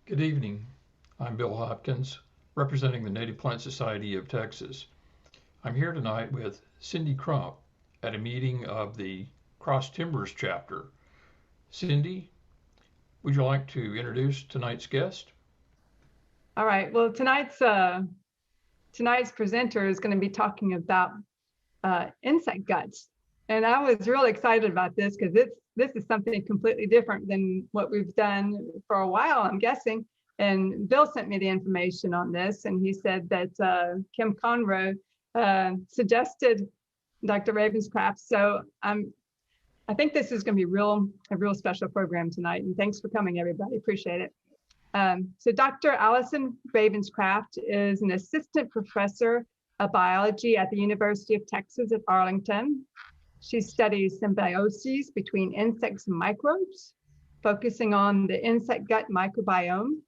Good evening. I'm Bill Hopkins, representing the Native Plant Society of Texas. I'm here tonight with Cindy Crump at a meeting of the Cross Timbers chapter. Cindy, would you like to introduce tonight's guest? All right. Well, tonight's presenter is going to be talking about insect guts, and I was really excited about this because this is something completely different than what we've done for a while, I'm guessing. And Bill sent me the information on this, and he said that Kim Conroe suggested Dr. Ravenscraft. So I think this is going to be a real special program tonight. And thanks for coming, everybody. Appreciate it. So Dr. Alison Ravenscraft is an assistant professor of biology at the University of Texas at Arlington. She studies symbioses between insects and microbes, focusing on the insect gut microbiome.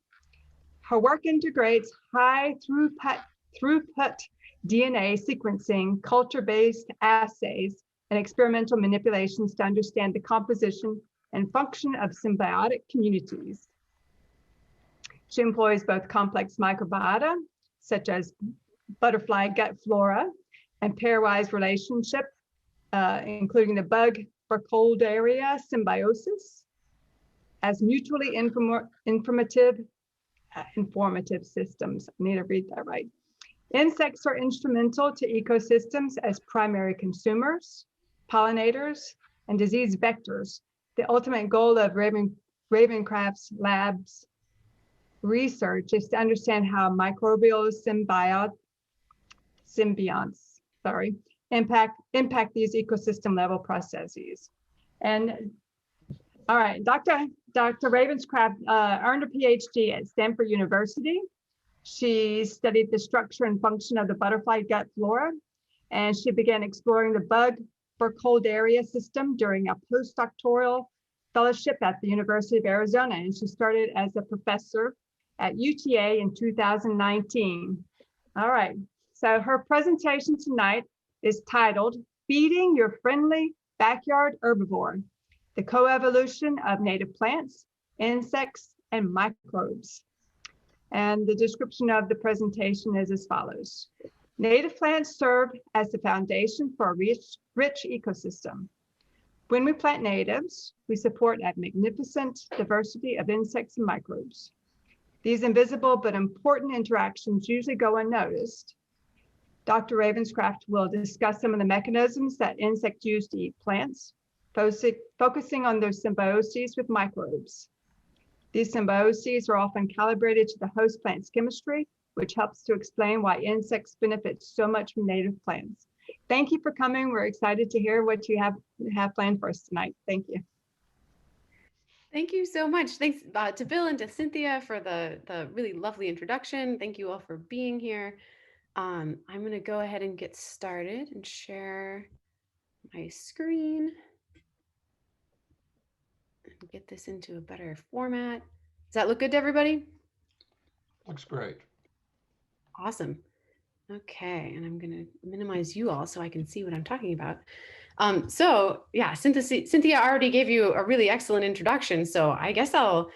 Her work integrates high throughput DNA sequencing, culture-based assays, and experimental manipulations to understand the composition and function of symbiotic communities. She employs both complex microbiota, such as butterfly gut flora, and pairwise relationship, including the bug-Burkholderia symbiosis, as mutually informative systems. I need to read that right. Insects are instrumental to ecosystems as primary consumers, pollinators, and disease vectors. The ultimate goal of Ravenscraft Lab's research is to understand how microbial symbionts impact these ecosystem level processes. And all right, Dr. Ravenscraft earned a PhD at Stanford University. She studied the structure and function of the butterfly gut flora, and she began exploring the bug-Burkholderia system during a postdoctoral fellowship at the University of Arizona. And she started as a professor at UTA in 2019. All right, so her presentation tonight is titled Feeding Your Friendly Backyard Herbivore, the Coevolution of Native Plants, Insects, and Microbes. And the description of the presentation is as follows. Native plants serve as the foundation for a rich ecosystem. When we plant natives, we support a magnificent diversity of insects and microbes. These invisible but important interactions usually go unnoticed. Dr. Ravenscraft will discuss some of the mechanisms that insects use to eat plants, focusing on their symbioses with microbes. These symbioses are often calibrated to the host plant's chemistry, which helps to explain why insects benefit so much from native plants. Thank you for coming. We're excited to hear what you have planned for us tonight. Thank you. Thank you so much. Thanks to Bill and to Cynthia for the really lovely introduction. Thank you all for being here. I'm going to go ahead and get started and share my screen and get this into a better format. Does that look good to everybody? Looks great. Awesome. Okay, and I'm going to minimize you all so I can see what I'm talking about. So yeah, Cynthia already gave you a really excellent introduction, so I guess I'll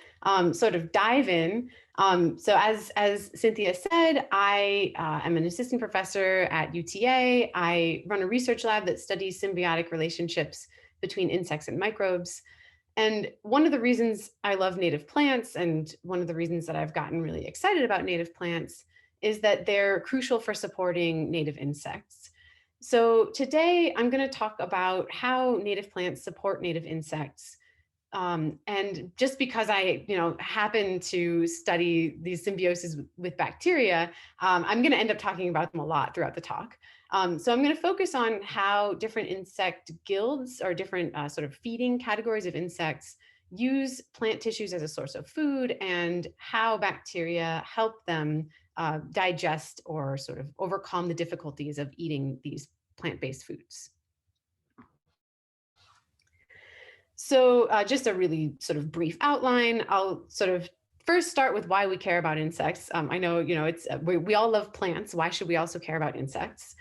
sort of dive in. So as Cynthia said, I am an assistant professor at UTA. I run a research lab that studies symbiotic relationships between insects and microbes. And one of the reasons I love native plants, and one of the reasons that I've gotten really excited about native plants, is that they're crucial for supporting native insects. So today I'm going to talk about how native plants support native insects. And just because I happen to study these symbioses with bacteria, I'm going to end up talking about them a lot throughout the talk. So I'm going to focus on how different insect guilds or different sort of feeding categories of insects use plant tissues as a source of food, and how bacteria help them digest or sort of overcome the difficulties of eating these plant-based foods. So just a really sort of brief outline. I'll sort of first start with why we care about insects. I know, we all love plants. Why should we also care about insects?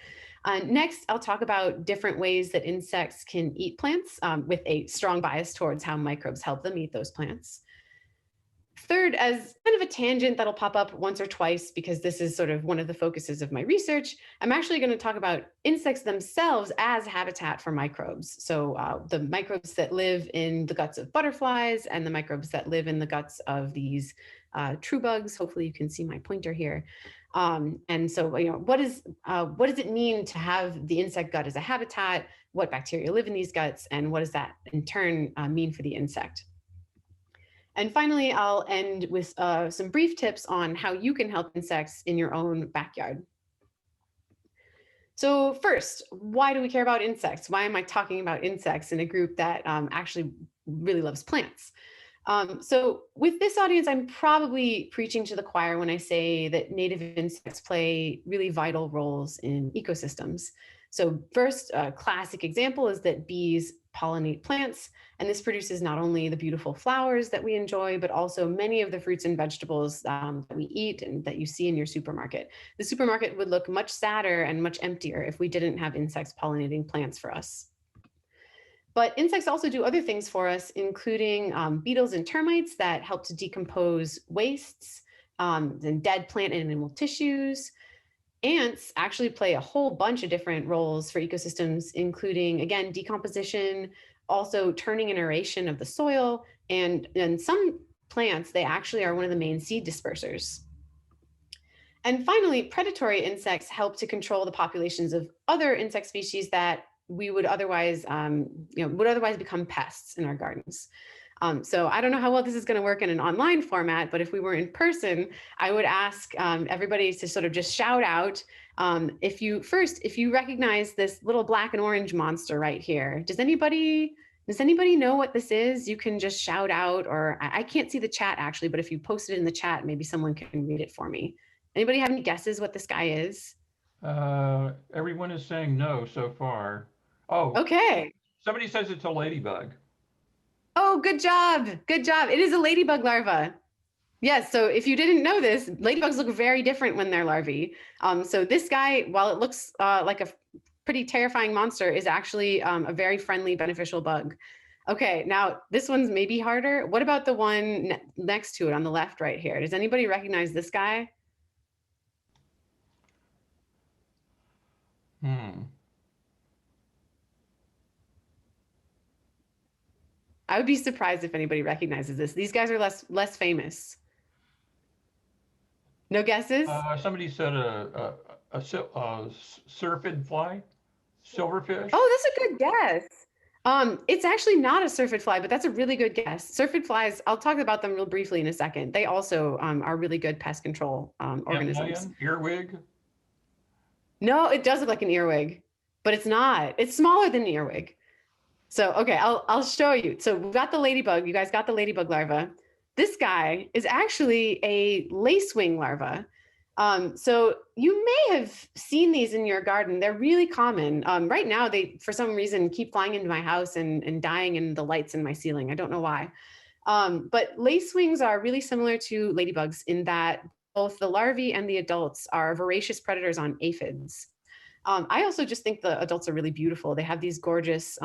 Next, I'll talk about different ways that insects can eat plants with a strong bias towards how microbes help them eat those plants. Third, as kind of a tangent that'll pop up once or twice, because this is sort of one of the focuses of my research, I'm actually going to talk about insects themselves as habitat for microbes. So the microbes that live in the guts of butterflies and the microbes that live in the guts of these true bugs. Hopefully you can see my pointer here. And so, what does it mean to have the insect gut as a habitat? What bacteria live in these guts? And what does that in turn mean for the insect? And finally, I'll end with some brief tips on how you can help insects in your own backyard. So first, why do we care about insects? Why am I talking about insects in a group that actually really loves plants? So with this audience, I'm probably preaching to the choir when I say that native insects play really vital roles in ecosystems. So first, a classic example is that bees pollinate plants, and this produces not only the beautiful flowers that we enjoy, but also many of the fruits and vegetables that we eat and that you see in your supermarket. The supermarket would look much sadder and much emptier if we didn't have insects pollinating plants for us. But insects also do other things for us, including beetles and termites that help to decompose wastes and dead plant and animal tissues. Ants actually play a whole bunch of different roles for ecosystems, including, again, decomposition, also turning and aeration of the soil, and in some plants, they actually are one of the main seed dispersers. And finally, predatory insects help to control the populations of other insect species that we would otherwise, become pests in our gardens. So I don't know how well this is going to work in an online format, but if we were in person, I would ask everybody to sort of just shout out if you recognize this little black and orange monster right here. Does anybody know what this is? You can just shout out, or I can't see the chat actually, but if you post it in the chat, maybe someone can read it for me. Anybody have any guesses what this guy is? Everyone is saying no so far. Oh, okay. Somebody says it's a ladybug. Oh, good job. Good job. It is a ladybug larva. Yes. So if you didn't know this, ladybugs look very different when they're larvae. So this guy, while it looks like a pretty terrifying monster, is actually a very friendly, beneficial bug. Okay. Now this one's maybe harder. What about the one next to it on the left right here? Does anybody recognize this guy? I would be surprised if anybody recognizes this. These guys are less famous. No guesses? Somebody said a syrphid fly, silverfish. Oh, that's a good guess. It's actually not a syrphid fly, but that's a really good guess. Syrphid flies, I'll talk about them real briefly in a second. They also are really good pest control organisms. Earwig? No, it does look like an earwig, but it's not. It's smaller than an earwig. So, okay, I'll show you. So we've got the ladybug. You guys got the ladybug larva. This guy is actually a lacewing larva. So you may have seen these in your garden. They're really common. Right now, they, for some reason, keep flying into my house and dying in the lights in my ceiling. I don't know why. But lacewings are really similar to ladybugs in that both the larvae and the adults are voracious predators on aphids. I also just think the adults are really beautiful. They have these gorgeous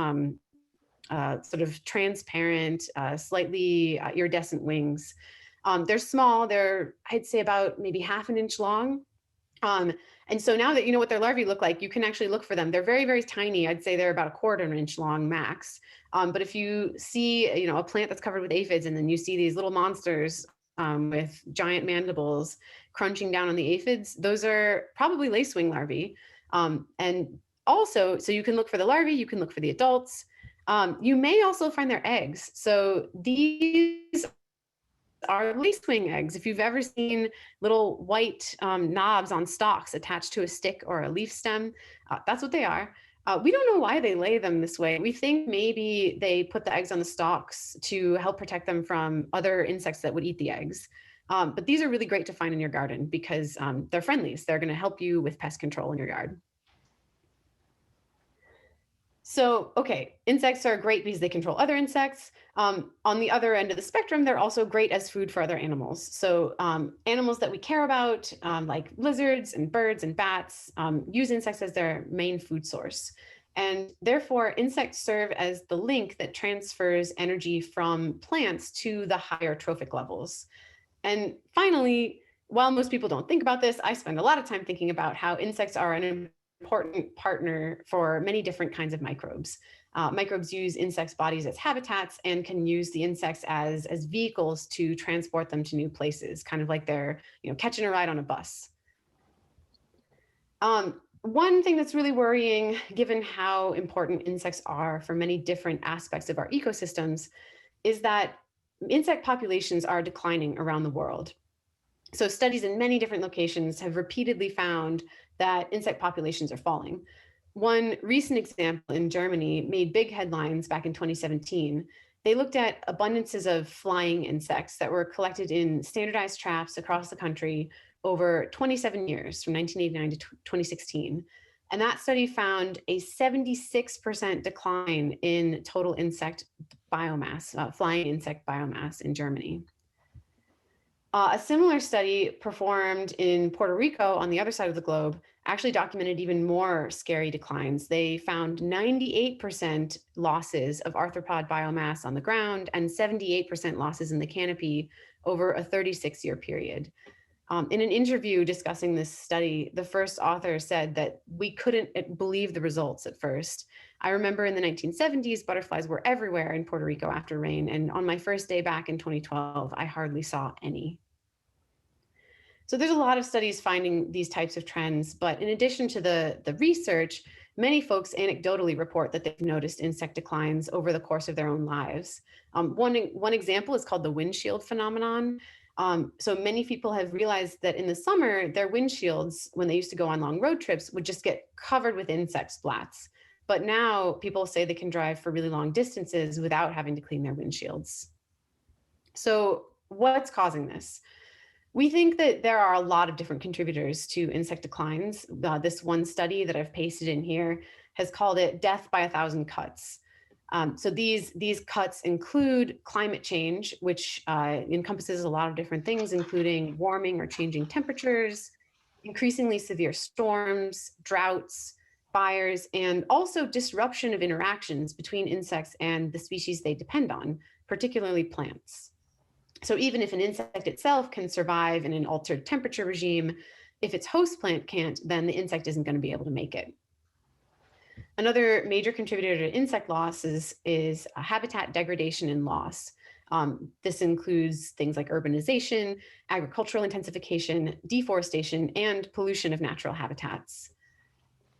sort of transparent, slightly iridescent wings. They're small. They're, I'd say, about maybe half an inch long. And so now that you know what their larvae look like, you can actually look for them. They're very, very tiny. I'd say they're about a quarter inch long max. But if you see, a plant that's covered with aphids, and then you see these little monsters with giant mandibles crunching down on the aphids, those are probably lacewing larvae. And also, so you can look for the larvae, you can look for the adults. You may also find their eggs. So these are lacewing eggs. If you've ever seen little white knobs on stalks attached to a stick or a leaf stem, that's what they are. We don't know why they lay them this way. We think maybe they put the eggs on the stalks to help protect them from other insects that would eat the eggs. But these are really great to find in your garden because they're friendlies. They're going to help you with pest control in your yard. So, okay, insects are great because they control other insects. On the other end of the spectrum, they're also great as food for other animals. So animals that we care about, like lizards and birds and bats, use insects as their main food source. And therefore, insects serve as the link that transfers energy from plants to the higher trophic levels. And finally, while most people don't think about this, I spend a lot of time thinking about how insects are an important partner for many different kinds of microbes. Microbes use insects' bodies as habitats and can use the insects as vehicles to transport them to new places, kind of like they're catching a ride on a bus. One thing that's really worrying, given how important insects are for many different aspects of our ecosystems, is that insect populations are declining around the world. So studies in many different locations have repeatedly found that insect populations are falling. One recent example in Germany made big headlines back in 2017. They looked at abundances of flying insects that were collected in standardized traps across the country over 27 years, from 1989 to 2016. And that study found a 76% decline in total insect biomass, flying insect biomass in Germany. A similar study performed in Puerto Rico on the other side of the globe actually documented even more scary declines. They found 98% losses of arthropod biomass on the ground and 78% losses in the canopy over a 36-year period. In an interview discussing this study, the first author said that we couldn't believe the results at first. I remember in the 1970s, butterflies were everywhere in Puerto Rico after rain. And on my first day back in 2012, I hardly saw any. So there's a lot of studies finding these types of trends, but in addition to the research, many folks anecdotally report that they've noticed insect declines over the course of their own lives. One example is called the windshield phenomenon. So many people have realized that in the summer, their windshields, when they used to go on long road trips, would just get covered with insect splats. But now people say they can drive for really long distances without having to clean their windshields. So what's causing this? We think that there are a lot of different contributors to insect declines. This one study that I've pasted in here has called it death by 1,000 cuts. So these cuts include climate change, which encompasses a lot of different things, including warming or changing temperatures, increasingly severe storms, droughts, fires, and also disruption of interactions between insects and the species they depend on, particularly plants. So even if an insect itself can survive in an altered temperature regime, if its host plant can't, then the insect isn't going to be able to make it. Another major contributor to insect loss is habitat degradation and loss. This includes things like urbanization, agricultural intensification, deforestation, and pollution of natural habitats.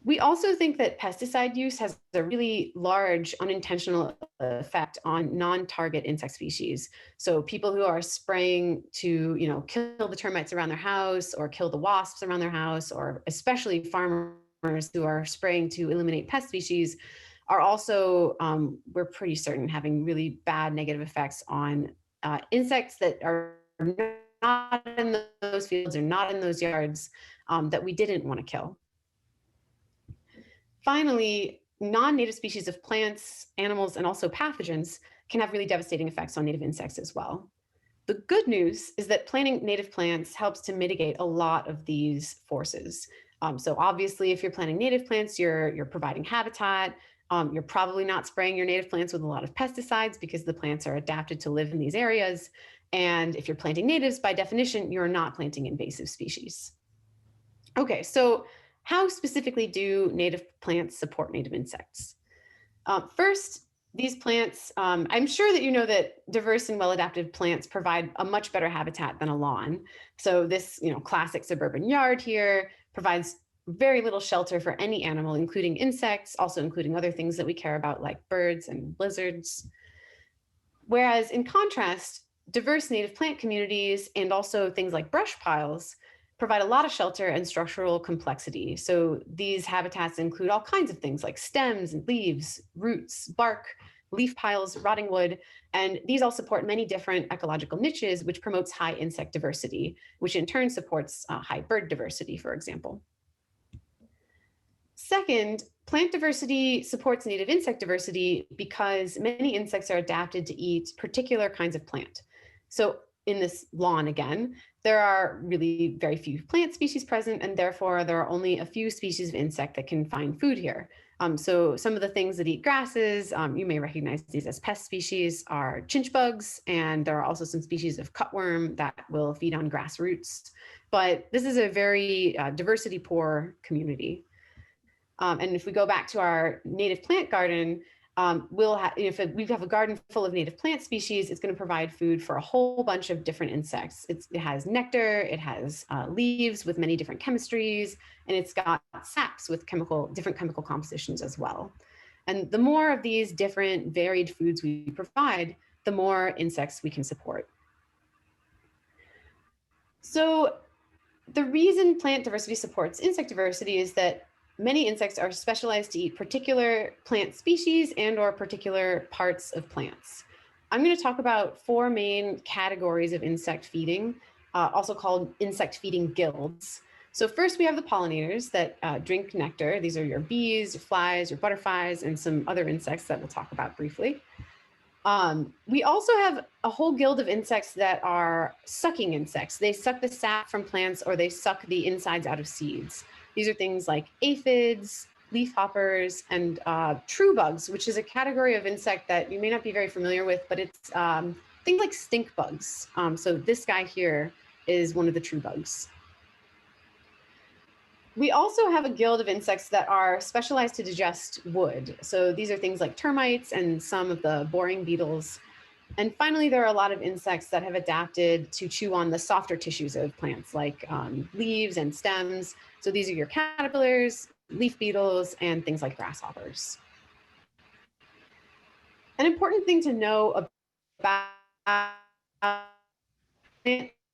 We also think that pesticide use has a really large unintentional effect on non-target insect species. So people who are spraying to, kill the termites around their house or kill the wasps around their house, or especially farmers who are spraying to eliminate pest species, are also, we're pretty certain, having really bad negative effects on insects that are not in those fields or not in those yards that we didn't want to kill. Finally, non-native species of plants, animals, and also pathogens can have really devastating effects on native insects as well. The good news is that planting native plants helps to mitigate a lot of these forces. So obviously, if you're planting native plants, you're providing habitat. You're probably not spraying your native plants with a lot of pesticides because the plants are adapted to live in these areas. And if you're planting natives, by definition, you're not planting invasive species. Okay, so how specifically do native plants support native insects? First, these plants, I'm sure that you know that diverse and well-adapted plants provide a much better habitat than a lawn. So this, classic suburban yard here provides very little shelter for any animal, including insects, also including other things that we care about like birds and lizards. Whereas in contrast, diverse native plant communities and also things like brush piles provide a lot of shelter and structural complexity. So these habitats include all kinds of things like stems and leaves, roots, bark, leaf piles, rotting wood, and these all support many different ecological niches, which promotes high insect diversity, which in turn supports high bird diversity, for example. Second, plant diversity supports native insect diversity because many insects are adapted to eat particular kinds of plant. So in this lawn again, there are really very few plant species present, and therefore there are only a few species of insect that can find food here. So some of the things that eat grasses, you may recognize these as pest species, are chinch bugs, and there are also some species of cutworm that will feed on grass roots. But this is a very diversity poor community. And if we go back to our native plant garden, if we have a garden full of native plant species, it's going to provide food for a whole bunch of different insects. It has nectar, it has leaves with many different chemistries, and it's got saps with different chemical compositions as well. And the more of these different varied foods we provide, the more insects we can support. So the reason plant diversity supports insect diversity is that many insects are specialized to eat particular plant species and or particular parts of plants. I'm going to talk about 4 main categories of insect feeding, also called insect feeding guilds. So first we have the pollinators that drink nectar. These are your bees, your flies, your butterflies, and some other insects that we'll talk about briefly. We also have a whole guild of insects that are sucking insects. They suck the sap from plants or they suck the insides out of seeds. These are things like aphids, leafhoppers, and true bugs, which is a category of insect that you may not be very familiar with, but it's things like stink bugs. So this guy here is one of the true bugs. We also have a guild of insects that are specialized to digest wood. So these are things like termites and some of the boring beetles. And finally, there are a lot of insects that have adapted to chew on the softer tissues of plants, like leaves and stems. So these are your caterpillars, leaf beetles, and things like grasshoppers. An important thing to know about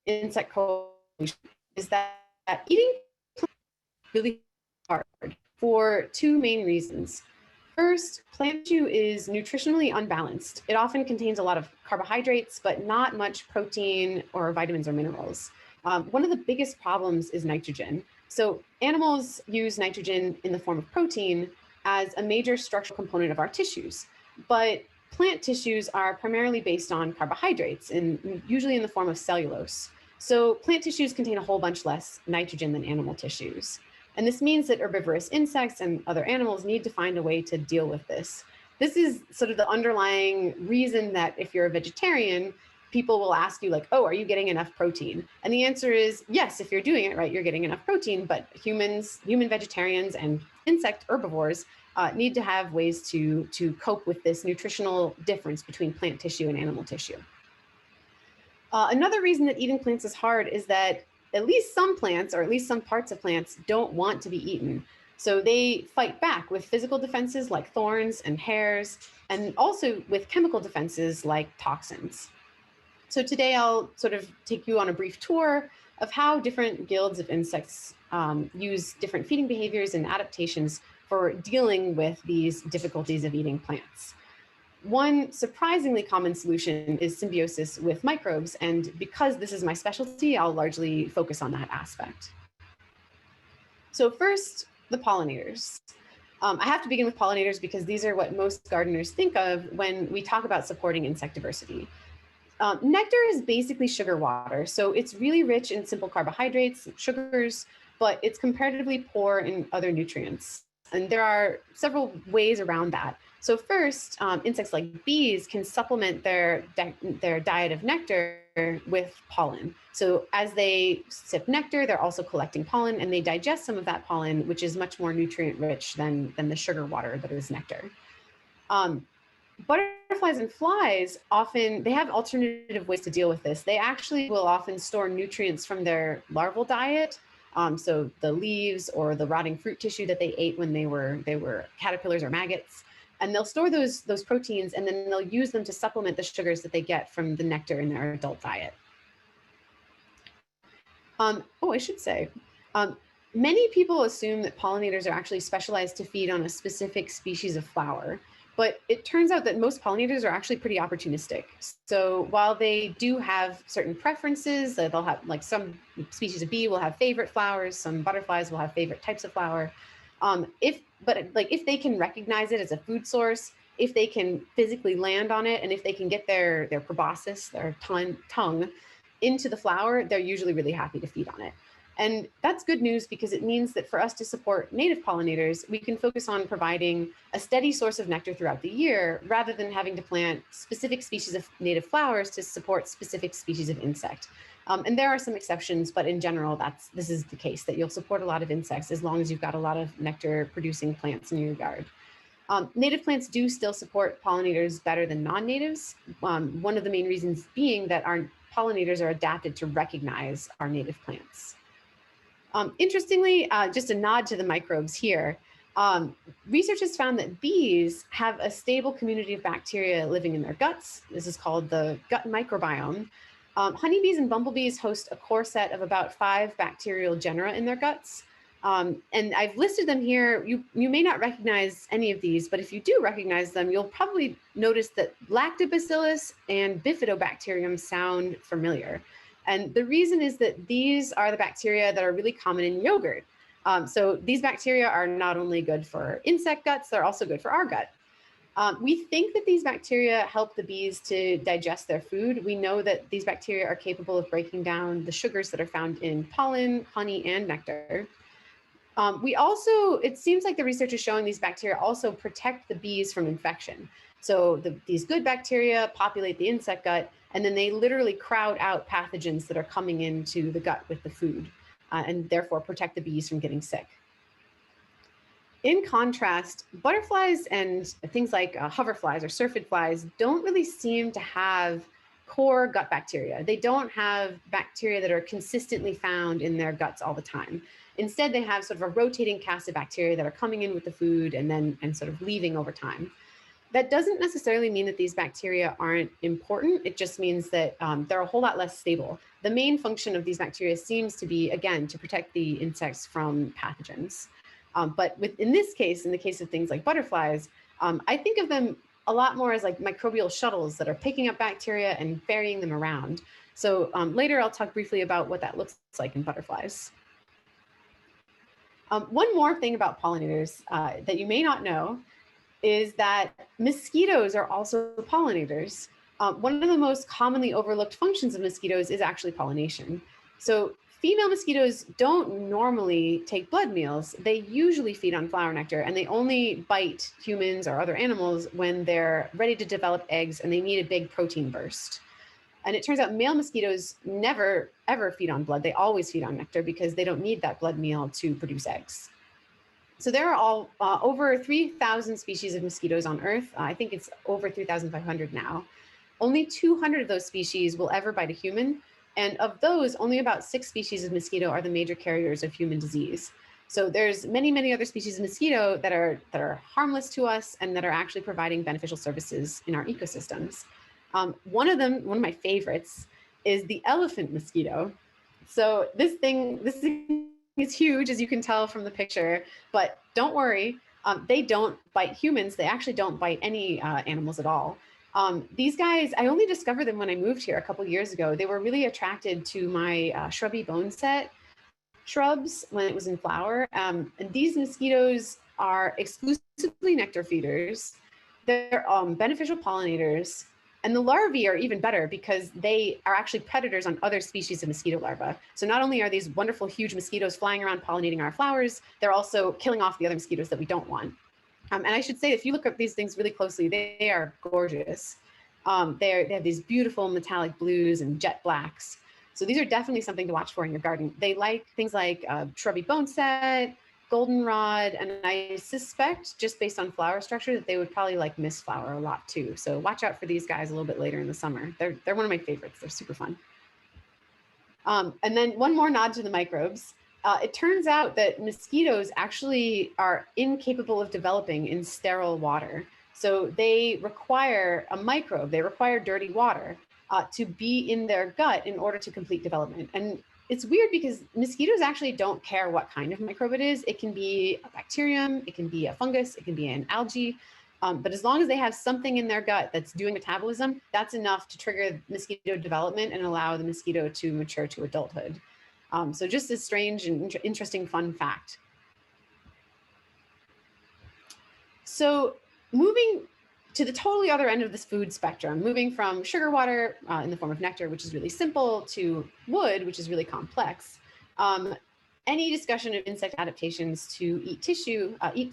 insect coevolution is that eating really hard for 2 main reasons. First, plant tissue is nutritionally unbalanced. It often contains a lot of carbohydrates, but not much protein or vitamins or minerals. One of the biggest problems is nitrogen. So animals use nitrogen in the form of protein as a major structural component of our tissues, but plant tissues are primarily based on carbohydrates, and usually in the form of cellulose. So plant tissues contain a whole bunch less nitrogen than animal tissues. And this means that herbivorous insects and other animals need to find a way to deal with this. This is sort of the underlying reason that if you're a vegetarian, people will ask you like, oh, are you getting enough protein? And the answer is yes, if you're doing it right, you're getting enough protein, but human vegetarians and insect herbivores need to have ways to cope with this nutritional difference between plant tissue and animal tissue. Another reason that eating plants is hard is that at least some plants, or at least some parts of plants, don't want to be eaten. So they fight back with physical defenses like thorns and hairs, and also with chemical defenses like toxins. So today I'll sort of take you on a brief tour of how different guilds of insects use different feeding behaviors and adaptations for dealing with these difficulties of eating plants. One surprisingly common solution is symbiosis with microbes, and because this is my specialty, I'll largely focus on that aspect. So first, the pollinators. I have to begin with pollinators because these are what most gardeners think of when we talk about supporting insect diversity. Nectar is basically sugar water, so it's really rich in simple carbohydrates, sugars, but it's comparatively poor in other nutrients. And there are several ways around that. So first, insects like bees can supplement their diet of nectar with pollen. So as they sip nectar, they're also collecting pollen, and they digest some of that pollen, which is much more nutrient rich than the sugar water that is nectar. Butterflies and flies they have alternative ways to deal with this. They actually will often store nutrients from their larval diet. So the leaves or the rotting fruit tissue that they ate when they were caterpillars or maggots. And they'll store those proteins, and then they'll use them to supplement the sugars that they get from the nectar in their adult diet. I should say, many people assume that pollinators are actually specialized to feed on a specific species of flower, but it turns out that most pollinators are actually pretty opportunistic. So while they do have certain preferences, they'll have, like, some species of bee will have favorite flowers, some butterflies will have favorite types of flower. If they can recognize it as a food source, if they can physically land on it, and if they can get their proboscis, their tongue, into the flower, they're usually really happy to feed on it. And that's good news because it means that for us to support native pollinators, we can focus on providing a steady source of nectar throughout the year rather than having to plant specific species of native flowers to support specific species of insect. And there are some exceptions, but in general, this is the case, that you'll support a lot of insects as long as you've got a lot of nectar producing plants in your yard. Native plants do still support pollinators better than non-natives. One of the main reasons being that our pollinators are adapted to recognize our native plants. Interestingly, just a nod to the microbes here, research has found that bees have a stable community of bacteria living in their guts. This is called the gut microbiome. Honeybees and bumblebees host a core set of about 5 bacterial genera in their guts. And I've listed them here. You may not recognize any of these, but if you do recognize them, you'll probably notice that lactobacillus and bifidobacterium sound familiar. And the reason is that these are the bacteria that are really common in yogurt. So these bacteria are not only good for insect guts, they're also good for our gut. We think that these bacteria help the bees to digest their food. We know that these bacteria are capable of breaking down the sugars that are found in pollen, honey, and nectar. It seems like the research is showing these bacteria also protect the bees from infection. So these good bacteria populate the insect gut, and then they literally crowd out pathogens that are coming into the gut with the food, and therefore protect the bees from getting sick. In contrast, butterflies and things like hoverflies or syrphid flies don't really seem to have core gut bacteria. They don't have bacteria that are consistently found in their guts all the time. Instead, they have sort of a rotating cast of bacteria that are coming in with the food and sort of leaving over time. That doesn't necessarily mean that these bacteria aren't important. It just means that they're a whole lot less stable. The main function of these bacteria seems to be, again, to protect the insects from pathogens. But in this case, in the case of things like butterflies, I think of them a lot more as like microbial shuttles that are picking up bacteria and ferrying them around. So later I'll talk briefly about what that looks like in butterflies. One more thing about pollinators that you may not know is that mosquitoes are also pollinators. One of the most commonly overlooked functions of mosquitoes is actually pollination. So female mosquitoes don't normally take blood meals. They usually feed on flower nectar, and they only bite humans or other animals when they're ready to develop eggs and they need a big protein burst. And it turns out male mosquitoes never, ever feed on blood. They always feed on nectar because they don't need that blood meal to produce eggs. So there are over 3,000 species of mosquitoes on Earth. I think it's over 3,500 now. Only 200 of those species will ever bite a human. And of those, only about 6 species of mosquito are the major carriers of human disease. So there's many, many other species of mosquito that are harmless to us and that are actually providing beneficial services in our ecosystems. One of my favorites, is the elephant mosquito. So this thing is huge, as you can tell from the picture, but don't worry, they don't bite humans. They actually don't bite any animals at all. These guys, I only discovered them when I moved here a couple years ago. They were really attracted to my shrubby boneset shrubs when it was in flower. And these mosquitoes are exclusively nectar feeders. They're beneficial pollinators. And the larvae are even better because they are actually predators on other species of mosquito larvae. So not only are these wonderful, huge mosquitoes flying around pollinating our flowers, they're also killing off the other mosquitoes that we don't want. And I should say, if you look at these things really closely, they are gorgeous. They have these beautiful metallic blues and jet blacks. So these are definitely something to watch for in your garden. They like things like shrubby boneset, goldenrod, and I suspect, just based on flower structure, that they would probably like mistflower a lot too. So watch out for these guys a little bit later in the summer. They're one of my favorites. They're super fun. And then one more nod to the microbes. It turns out that mosquitoes actually are incapable of developing in sterile water. So they require a microbe, they require dirty water to be in their gut in order to complete development. And it's weird because mosquitoes actually don't care what kind of microbe it is. It can be a bacterium, it can be a fungus, it can be an algae. But as long as they have something in their gut that's doing metabolism, that's enough to trigger mosquito development and allow the mosquito to mature to adulthood. So just a strange and interesting fun fact. So moving to the totally other end of this food spectrum, moving from sugar water in the form of nectar, which is really simple, to wood, which is really complex. any discussion of insect adaptations to eat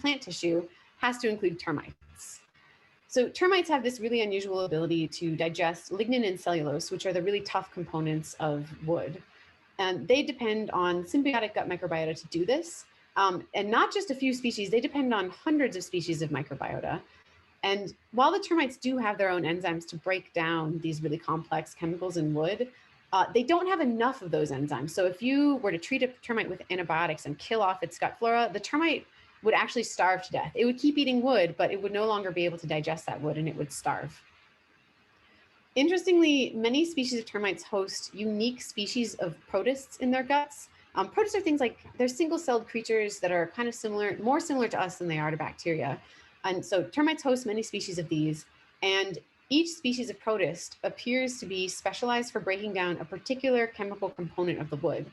plant tissue has to include termites. So termites have this really unusual ability to digest lignin and cellulose, which are the really tough components of wood. And they depend on symbiotic gut microbiota to do this. And not just a few species, they depend on hundreds of species of microbiota. And while the termites do have their own enzymes to break down these really complex chemicals in wood, they don't have enough of those enzymes. So if you were to treat a termite with antibiotics and kill off its gut flora, the termite would actually starve to death. It would keep eating wood, but it would no longer be able to digest that wood and it would starve. Interestingly, many species of termites host unique species of protists in their guts. Protists are things like, they're single-celled creatures that are kind of similar, more similar to us than they are to bacteria. And so termites host many species of these, and each species of protist appears to be specialized for breaking down a particular chemical component of the wood.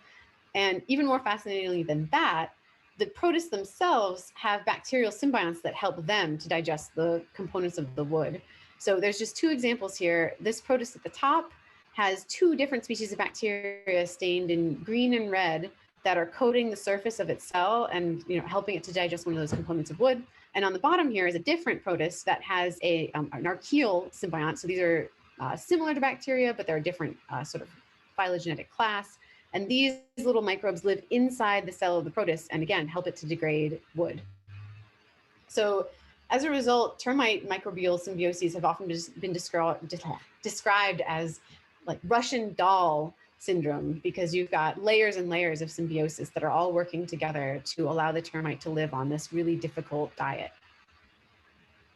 And even more fascinatingly than that, the protists themselves have bacterial symbionts that help them to digest the components of the wood. So there's just two examples here. This protist at the top has two different species of bacteria stained in green and red that are coating the surface of its cell and helping it to digest one of those components of wood. And on the bottom here is a different protist that has an archaeal symbiont. So these are similar to bacteria, but they're a different sort of phylogenetic class. And these little microbes live inside the cell of the protist and again, help it to degrade wood. So as a result, termite microbial symbioses have often been described as like Russian doll syndrome, because you've got layers and layers of symbiosis that are all working together to allow the termite to live on this really difficult diet.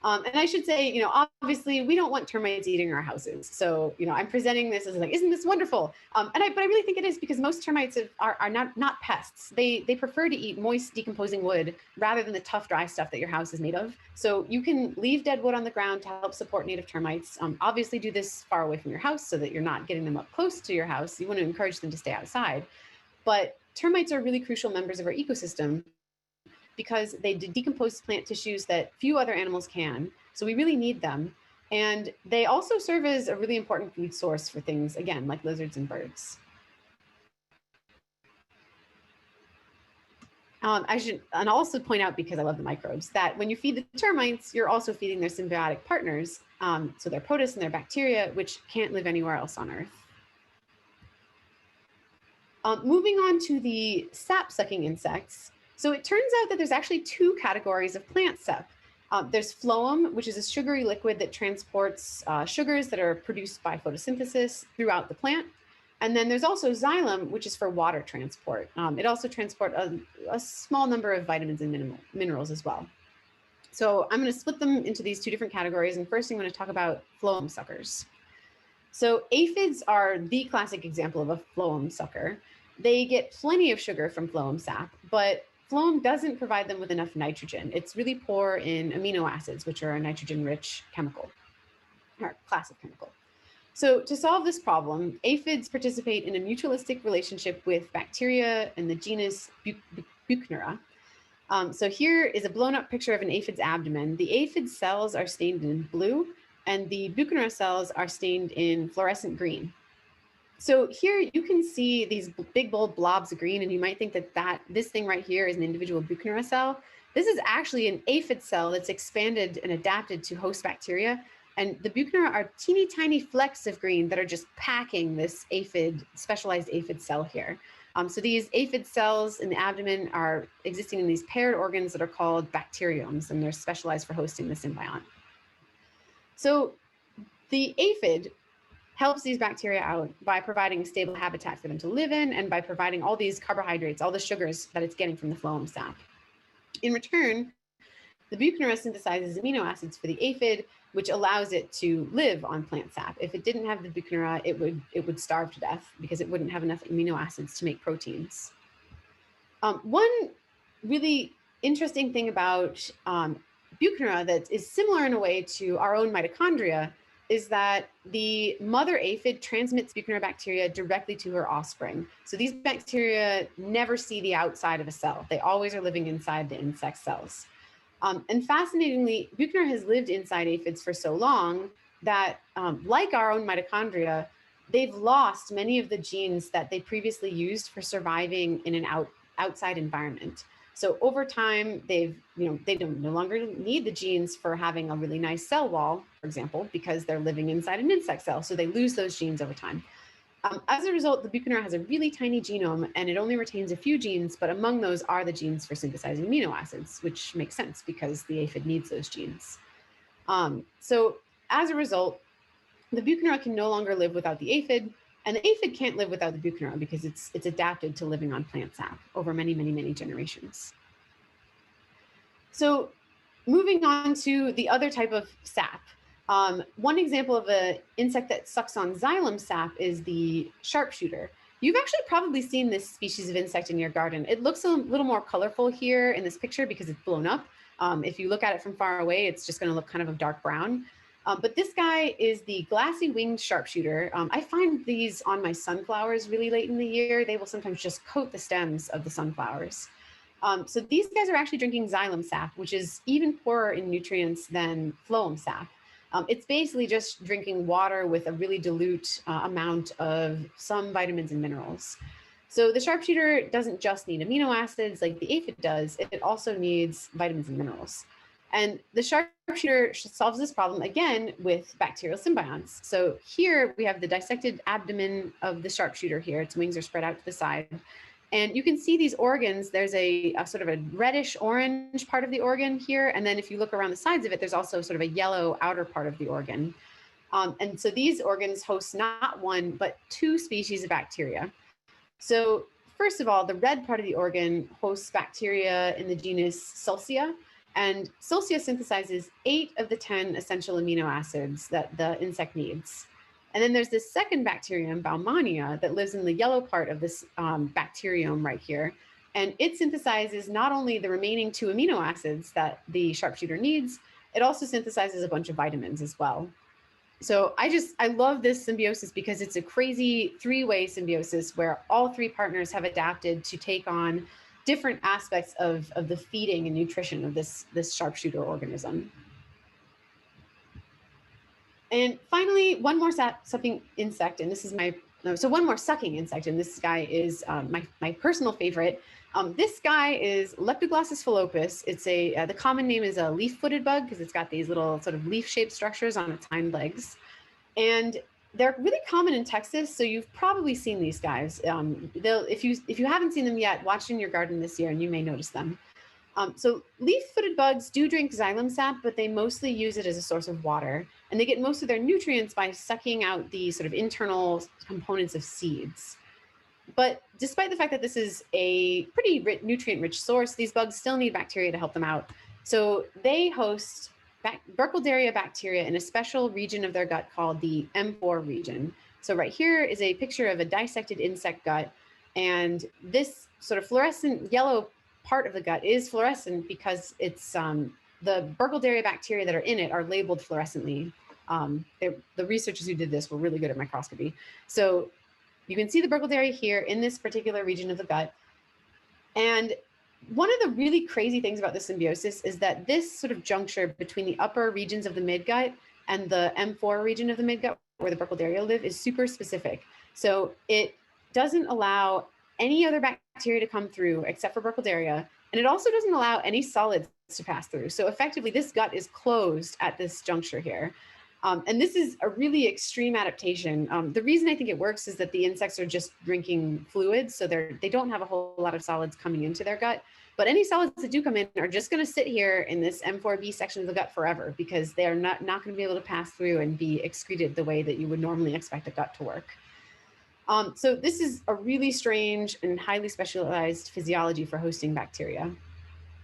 And I should say, obviously we don't want termites eating our houses. So, I'm presenting this as like, isn't this wonderful? But I really think it is, because most termites are not pests. They prefer to eat moist, decomposing wood rather than the tough, dry stuff that your house is made of. So you can leave dead wood on the ground to help support native termites. Obviously do this far away from your house so that you're not getting them up close to your house. You want to encourage them to stay outside. But termites are really crucial members of our ecosystem, because they decompose plant tissues that few other animals can. So we really need them. And they also serve as a really important food source for things, again, like lizards and birds. I should also point out, because I love the microbes, that when you feed the termites, you're also feeding their symbiotic partners. So their protists and their bacteria, which can't live anywhere else on Earth. Moving on to the sap-sucking insects. So it turns out that there's actually two categories of plant sap. There's phloem, which is a sugary liquid that transports sugars that are produced by photosynthesis throughout the plant. And then there's also xylem, which is for water transport. It also transports a small number of vitamins and minerals as well. So I'm going to split them into these two different categories. And first I'm going to talk about phloem suckers. So aphids are the classic example of a phloem sucker. They get plenty of sugar from phloem sap, but phloem doesn't provide them with enough nitrogen. It's really poor in amino acids, which are a nitrogen-rich chemical, or class of chemical. So to solve this problem, aphids participate in a mutualistic relationship with bacteria in the genus Buchnera. So here is a blown up picture of an aphid's abdomen. The aphid cells are stained in blue, and the Buchnera cells are stained in fluorescent green. So here you can see these big, bold blobs of green, and you might think that this thing right here is an individual Buchnera cell. This is actually an aphid cell that's expanded and adapted to host bacteria. And the Buchnera are teeny tiny flecks of green that are just packing this specialized aphid cell here. So these aphid cells in the abdomen are existing in these paired organs that are called bacteriomes, and they're specialized for hosting the symbiont. So the aphid helps these bacteria out by providing a stable habitat for them to live in, and by providing all these carbohydrates, all the sugars that it's getting from the phloem sap. In return, the Buchnera synthesizes amino acids for the aphid, which allows it to live on plant sap. If it didn't have the Buchnera, it would starve to death because it wouldn't have enough amino acids to make proteins. One really interesting thing about Buchnera that is similar in a way to our own mitochondria is that the mother aphid transmits Buchnera bacteria directly to her offspring. So these bacteria never see the outside of a cell. They always are living inside the insect cells. And fascinatingly, Buchnera has lived inside aphids for so long that, like our own mitochondria, they've lost many of the genes that they previously used for surviving in an outside environment. So over time, they don't no longer need the genes for having a really nice cell wall, for example, because they're living inside an insect cell. So they lose those genes over time. As a result, the Buchnera has a really tiny genome and it only retains a few genes, but among those are the genes for synthesizing amino acids, which makes sense because the aphid needs those genes. So as a result, the Buchnera can no longer live without the aphid, and the aphid can't live without the Buchnera because it's adapted to living on plant sap over many, many, many generations. So moving on to the other type of sap. One example of an insect that sucks on xylem sap is the sharpshooter. You've actually probably seen this species of insect in your garden. It looks a little more colorful here in this picture because it's blown up. If you look at it from far away, it's just going to look kind of a dark brown. But this guy is the glassy winged sharpshooter. I find these on my sunflowers really late in the year. They will sometimes just coat the stems of the sunflowers. So these guys are actually drinking xylem sap, which is even poorer in nutrients than phloem sap. It's basically just drinking water with a really dilute amount of some vitamins and minerals. So the sharpshooter doesn't just need amino acids like the aphid does, it also needs vitamins and minerals. And the sharpshooter solves this problem again with bacterial symbionts. So here we have the dissected abdomen of the sharpshooter here. Its wings are spread out to the side. And you can see these organs, there's a sort of a reddish orange part of the organ here. And then if you look around the sides of it, there's also sort of a yellow outer part of the organ. And so these organs host not one, but two species of bacteria. So first of all, the red part of the organ hosts bacteria in the genus Solsia. And Solsia synthesizes 8 of the 10 essential amino acids that the insect needs. And then there's this second bacterium, Baumannii, that lives in the yellow part of this bacteriome right here. And it synthesizes not only the remaining 2 amino acids that the sharpshooter needs, it also synthesizes a bunch of vitamins as well. So I love this symbiosis because it's a crazy 3-way symbiosis where all 3 partners have adapted to take on different aspects of the feeding and nutrition of this sharpshooter organism. And finally, one more sucking insect, and this is one more sucking insect, and this guy is my personal favorite. This guy is Leptoglossus philopus. It's the common name is a leaf-footed bug because it's got these little sort of leaf-shaped structures on its hind legs. And they're really common in Texas, so you've probably seen these guys. If you haven't seen them yet, watch in your garden this year and you may notice them. So leaf-footed bugs do drink xylem sap, but they mostly use it as a source of water. And they get most of their nutrients by sucking out the sort of internal components of seeds. But despite the fact that this is a pretty nutrient-rich source, these bugs still need bacteria to help them out. So they host Burkholderia bacteria in a special region of their gut called the M4 region. So right here is a picture of a dissected insect gut. And this sort of fluorescent yellow part of the gut is fluorescent because it's the Burkholderia bacteria that are in it are labeled fluorescently. The researchers who did this were really good at microscopy. So you can see the Burkholderia here in this particular region of the gut. And one of the really crazy things about the symbiosis is that this sort of juncture between the upper regions of the midgut and the M4 region of the midgut where the Burkholderia live is super specific. So it doesn't allow any other bacteria to come through except for Burkholderia, and it also doesn't allow any solids to pass through. So effectively, this gut is closed at this juncture here. And this is a really extreme adaptation. The reason I think it works is that the insects are just drinking fluids, so they don't have a whole lot of solids coming into their gut. But any solids that do come in are just going to sit here in this M4B section of the gut forever because they are not going to be able to pass through and be excreted the way that you would normally expect a gut to work. So this is a really strange and highly specialized physiology for hosting bacteria.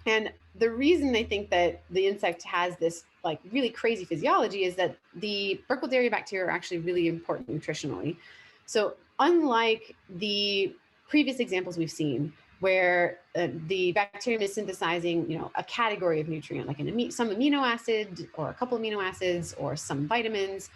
And the reason I think that the insect has this like really crazy physiology is that the Burkholderia bacteria are actually really important nutritionally. So unlike the previous examples we've seen, where the bacterium is synthesizing, a category of nutrient, like some amino acid or a couple amino acids or some vitamins,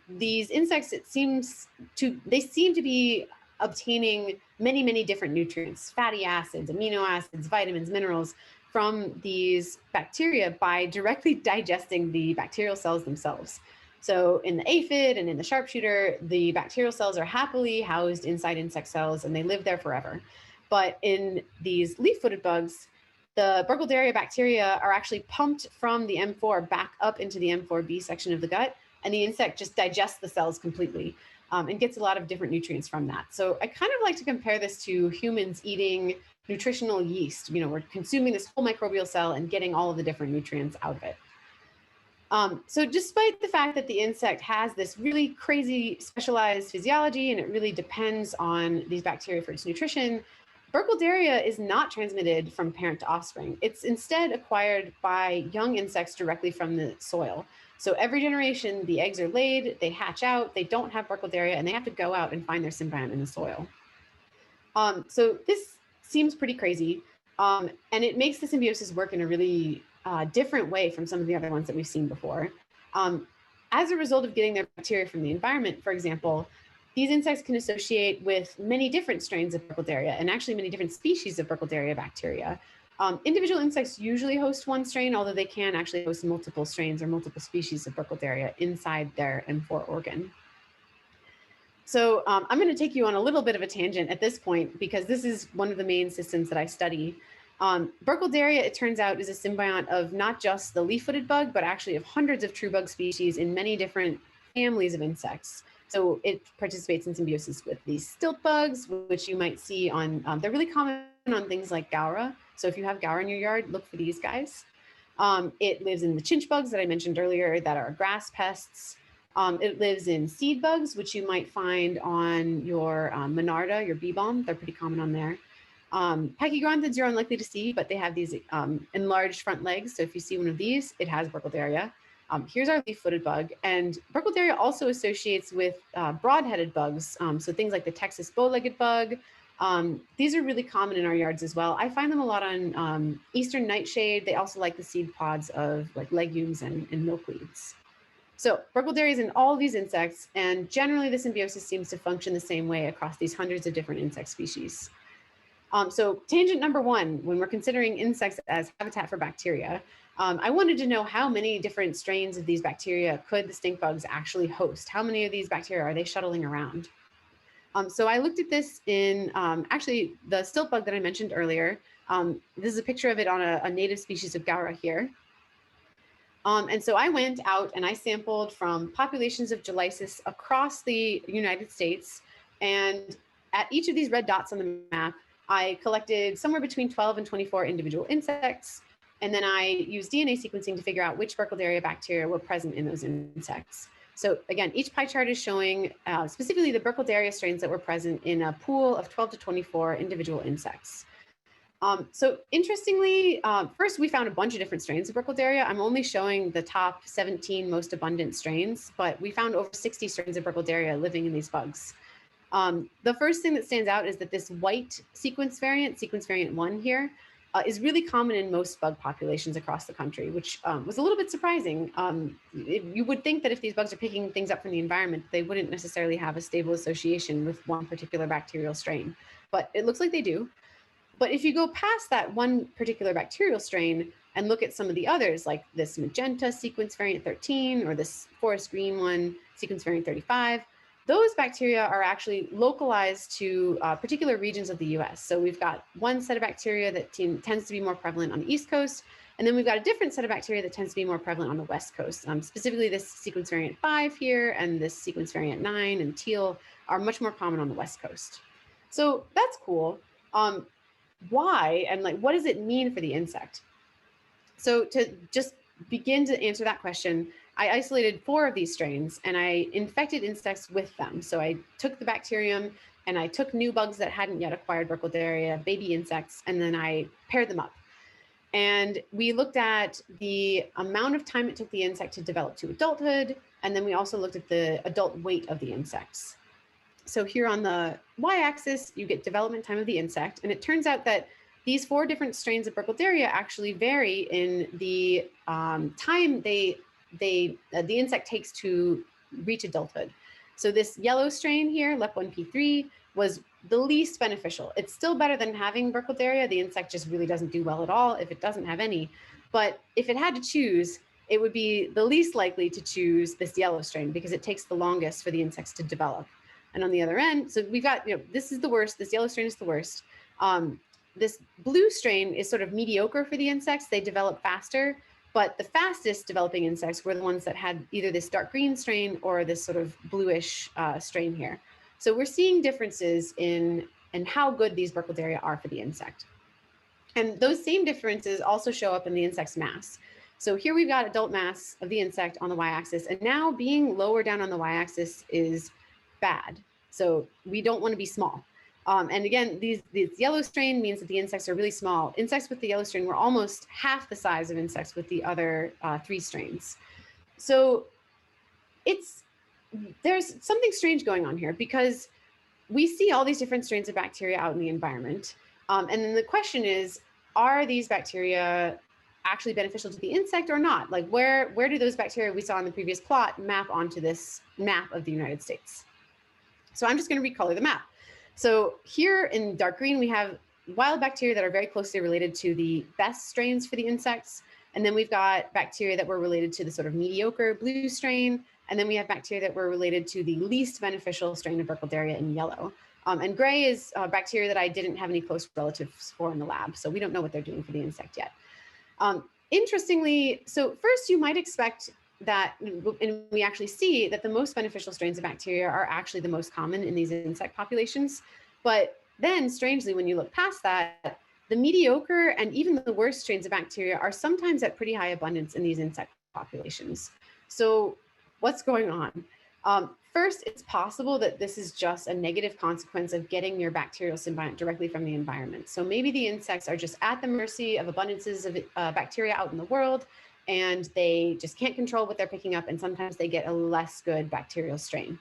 these insects, they seem to be obtaining many, many different nutrients, fatty acids, amino acids, vitamins, minerals, from these bacteria by directly digesting the bacterial cells themselves. So in the aphid and in the sharpshooter, the bacterial cells are happily housed inside insect cells and they live there forever. But in these leaf-footed bugs, the Burkholderia bacteria are actually pumped from the M4 back up into the M4B section of the gut, and the insect just digests the cells completely and gets a lot of different nutrients from that. So I kind of like to compare this to humans eating nutritional yeast. You know, we're consuming this whole microbial cell and getting all of the different nutrients out of it. So despite the fact that the insect has this really crazy specialized physiology and it really depends on these bacteria for its nutrition, Burkholderia is not transmitted from parent to offspring. It's instead acquired by young insects directly from the soil. So every generation, the eggs are laid, they hatch out, they don't have Burkholderia, and they have to go out and find their symbiont in the soil. So this seems pretty crazy, and it makes the symbiosis work in a really different way from some of the other ones that we've seen before. As a result of getting their bacteria from the environment, for example, these insects can associate with many different strains of Burkholderia and actually many different species of Burkholderia bacteria. Individual insects usually host one strain, although they can actually host multiple strains or multiple species of Burkholderia inside their M4 organ. So I'm going to take you on a little bit of a tangent at this point, because this is one of the main systems that I study. Burkholderia, it turns out, is a symbiont of not just the leaf-footed bug, but actually of hundreds of true bug species in many different families of insects. So it participates in symbiosis with these stilt bugs, which you might see on, they're really common on things like gaura. So if you have gaura in your yard, look for these guys. It lives in the chinch bugs that I mentioned earlier that are grass pests. It lives in seed bugs, which you might find on your monarda, your bee balm. They're pretty common on there. Pachygronthids you're unlikely to see, but they have these enlarged front legs. So if you see one of these, it has Burkholderia. Here's our leaf-footed bug. And Burkholderia also associates with broad-headed bugs. So things like the Texas bow-legged bug. These are really common in our yards as well. I find them a lot on eastern nightshade. They also like the seed pods of like legumes and milkweeds. So Burkholderia is in all of these insects, and generally the symbiosis seems to function the same way across these hundreds of different insect species. So tangent number one, when we're considering insects as habitat for bacteria, I wanted to know how many different strains of these bacteria could the stink bugs actually host? How many of these bacteria are they shuttling around? So I looked at this in actually the stilt bug that I mentioned earlier. This is a picture of it on a native species of gaura here. And so I went out and I sampled from populations of Gelicis across the United States. And at each of these red dots on the map, I collected somewhere between 12 and 24 individual insects. And then I used DNA sequencing to figure out which Burkholderia bacteria were present in those insects. So again, each pie chart is showing specifically the Burkholderia strains that were present in a pool of 12 to 24 individual insects. So interestingly, first we found a bunch of different strains of Burkholderia. I'm only showing the top 17 most abundant strains, but we found over 60 strains of Burkholderia living in these bugs. The first thing that stands out is that this white sequence variant 1 here, is really common in most bug populations across the country, which was a little bit surprising. You would think that if these bugs are picking things up from the environment, they wouldn't necessarily have a stable association with one particular bacterial strain, but it looks like they do. But if you go past that one particular bacterial strain and look at some of the others, like this magenta sequence variant 13 or this forest green one, sequence variant 35, those bacteria are actually localized to particular regions of the US. So we've got one set of bacteria that tends to be more prevalent on the East Coast, and then we've got a different set of bacteria that tends to be more prevalent on the West Coast. Specifically this sequence variant 5 here and this sequence variant 9 and teal are much more common on the West Coast. So that's cool. Why and like what does it mean for the insect? So to just begin to answer that question, I isolated 4 of these strains and I infected insects with them. So I took the bacterium and I took new bugs that hadn't yet acquired Burkholderia, baby insects, and then I paired them up. And we looked at the amount of time it took the insect to develop to adulthood. And then we also looked at the adult weight of the insects. So here on the y-axis, you get development time of the insect. And it turns out that these 4 different strains of Burkholderia actually vary in the time the insect takes to reach adulthood. So this yellow strain here, LEP1P3, was the least beneficial. It's still better than having Burkholderia. The insect just really doesn't do well at all if it doesn't have any. But if it had to choose, it would be the least likely to choose this yellow strain because it takes the longest for the insects to develop. And on the other end, so we've got, this is the worst, this yellow strain is the worst. This blue strain is sort of mediocre for the insects. They develop faster, but the fastest developing insects were the ones that had either this dark green strain or this sort of bluish strain here. So we're seeing differences in how good these Burkholderia are for the insect. And those same differences also show up in the insect's mass. So here we've got adult mass of the insect on the y-axis, and now being lower down on the y-axis is bad. So we don't want to be small. And again, this yellow strain means that the insects are really small. Insects with the yellow strain were almost half the size of insects with the other 3 strains. So there's something strange going on here, because we see all these different strains of bacteria out in the environment. And then the question is, are these bacteria actually beneficial to the insect or not? Like where do those bacteria we saw in the previous plot map onto this map of the United States? So I'm just going to recolor the map. So here in dark green, we have wild bacteria that are very closely related to the best strains for the insects. And then we've got bacteria that were related to the sort of mediocre blue strain. And then we have bacteria that were related to the least beneficial strain of Burkholderia in yellow. And gray is bacteria that I didn't have any close relatives for in the lab. So we don't know what they're doing for the insect yet. Interestingly, so first you might expect that, and we actually see that the most beneficial strains of bacteria are actually the most common in these insect populations. But then strangely, when you look past that, the mediocre and even the worst strains of bacteria are sometimes at pretty high abundance in these insect populations. So what's going on? First, it's possible that this is just a negative consequence of getting your bacterial symbiont directly from the environment. So maybe the insects are just at the mercy of abundances of bacteria out in the world, and they just can't control what they're picking up, and sometimes they get a less good bacterial strain.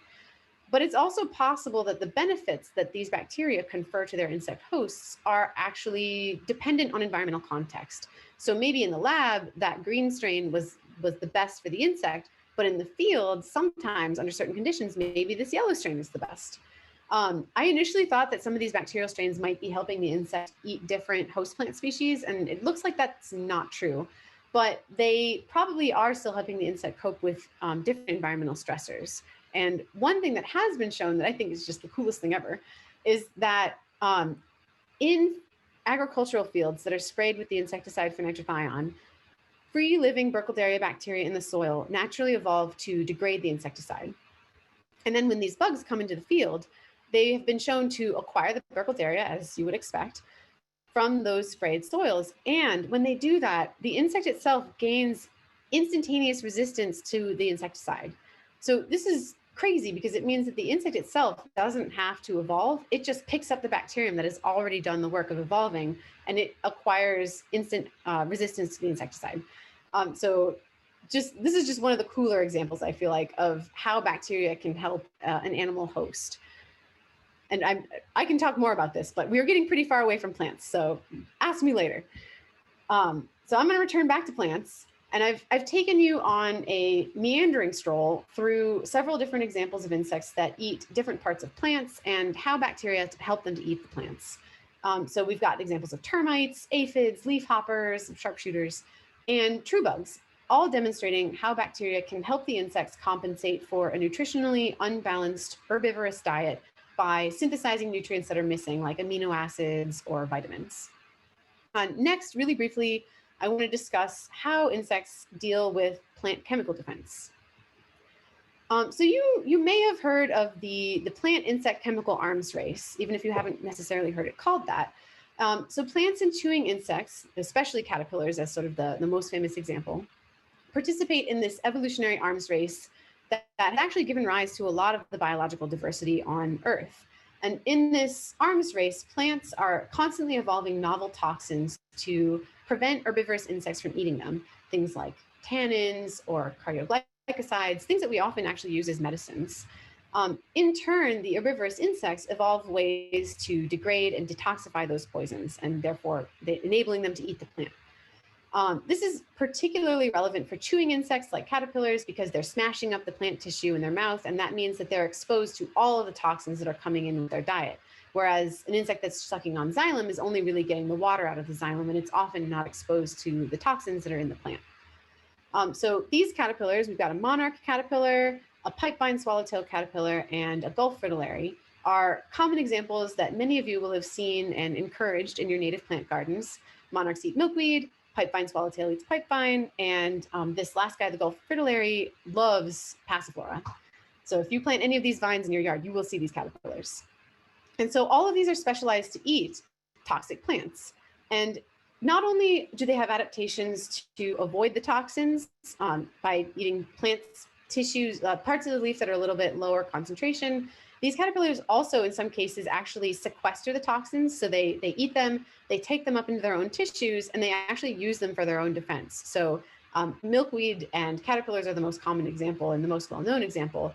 But it's also possible that the benefits that these bacteria confer to their insect hosts are actually dependent on environmental context. So maybe in the lab, that green strain was the best for the insect, but in the field, sometimes under certain conditions, maybe this yellow strain is the best. I initially thought that some of these bacterial strains might be helping the insect eat different host plant species, and it looks like that's not true. But they probably are still helping the insect cope with different environmental stressors. And one thing that has been shown that I think is just the coolest thing ever is that in agricultural fields that are sprayed with the insecticide phenetrathion, free living Burkholderia bacteria in the soil naturally evolve to degrade the insecticide. And then when these bugs come into the field, they have been shown to acquire the Burkholderia, as you would expect, from those sprayed soils. And when they do that, the insect itself gains instantaneous resistance to the insecticide. So this is crazy because it means that the insect itself doesn't have to evolve. It just picks up the bacterium that has already done the work of evolving, and it acquires instant resistance to the insecticide. So this is just one of the cooler examples, I feel like, of how bacteria can help an animal host. And I can talk more about this, but we're getting pretty far away from plants, so ask me later. So I'm going to return back to plants, and I've taken you on a meandering stroll through several different examples of insects that eat different parts of plants and how bacteria help them to eat the plants. So we've got examples of termites, aphids, leafhoppers, sharpshooters, and true bugs, all demonstrating how bacteria can help the insects compensate for a nutritionally unbalanced herbivorous diet by synthesizing nutrients that are missing, like amino acids or vitamins. Next, really briefly, I want to discuss how insects deal with plant chemical defense. So you may have heard of the plant insect chemical arms race, even if you haven't necessarily heard it called that. So plants and chewing insects, especially caterpillars as sort of the most famous example, participate in this evolutionary arms race that had actually given rise to a lot of the biological diversity on Earth. And in this arms race, plants are constantly evolving novel toxins to prevent herbivorous insects from eating them, things like tannins or cardioglycosides, things that we often actually use as medicines. In turn, the herbivorous insects evolve ways to degrade and detoxify those poisons, and therefore enabling them to eat the plant. This is particularly relevant for chewing insects like caterpillars because they're smashing up the plant tissue in their mouth, and that means that they're exposed to all of the toxins that are coming in with their diet. Whereas an insect that's sucking on xylem is only really getting the water out of the xylem, and it's often not exposed to the toxins that are in the plant. So these caterpillars, we've got a monarch caterpillar, a pipevine swallowtail caterpillar, and a Gulf fritillary are common examples that many of you will have seen and encouraged in your native plant gardens. Monarchs eat milkweed, pipevine swallowtail eats pipevine, and this last guy, the Gulf fritillary, loves passiflora. So if you plant any of these vines in your yard, you will see these caterpillars. And so all of these are specialized to eat toxic plants. And not only do they have adaptations to avoid the toxins by eating plants, tissues, parts of the leaf that are a little bit lower concentration, these caterpillars also in some cases actually sequester the toxins. So they eat them, they take them up into their own tissues, and they actually use them for their own defense. So milkweed and caterpillars are the most common example and the most well-known example.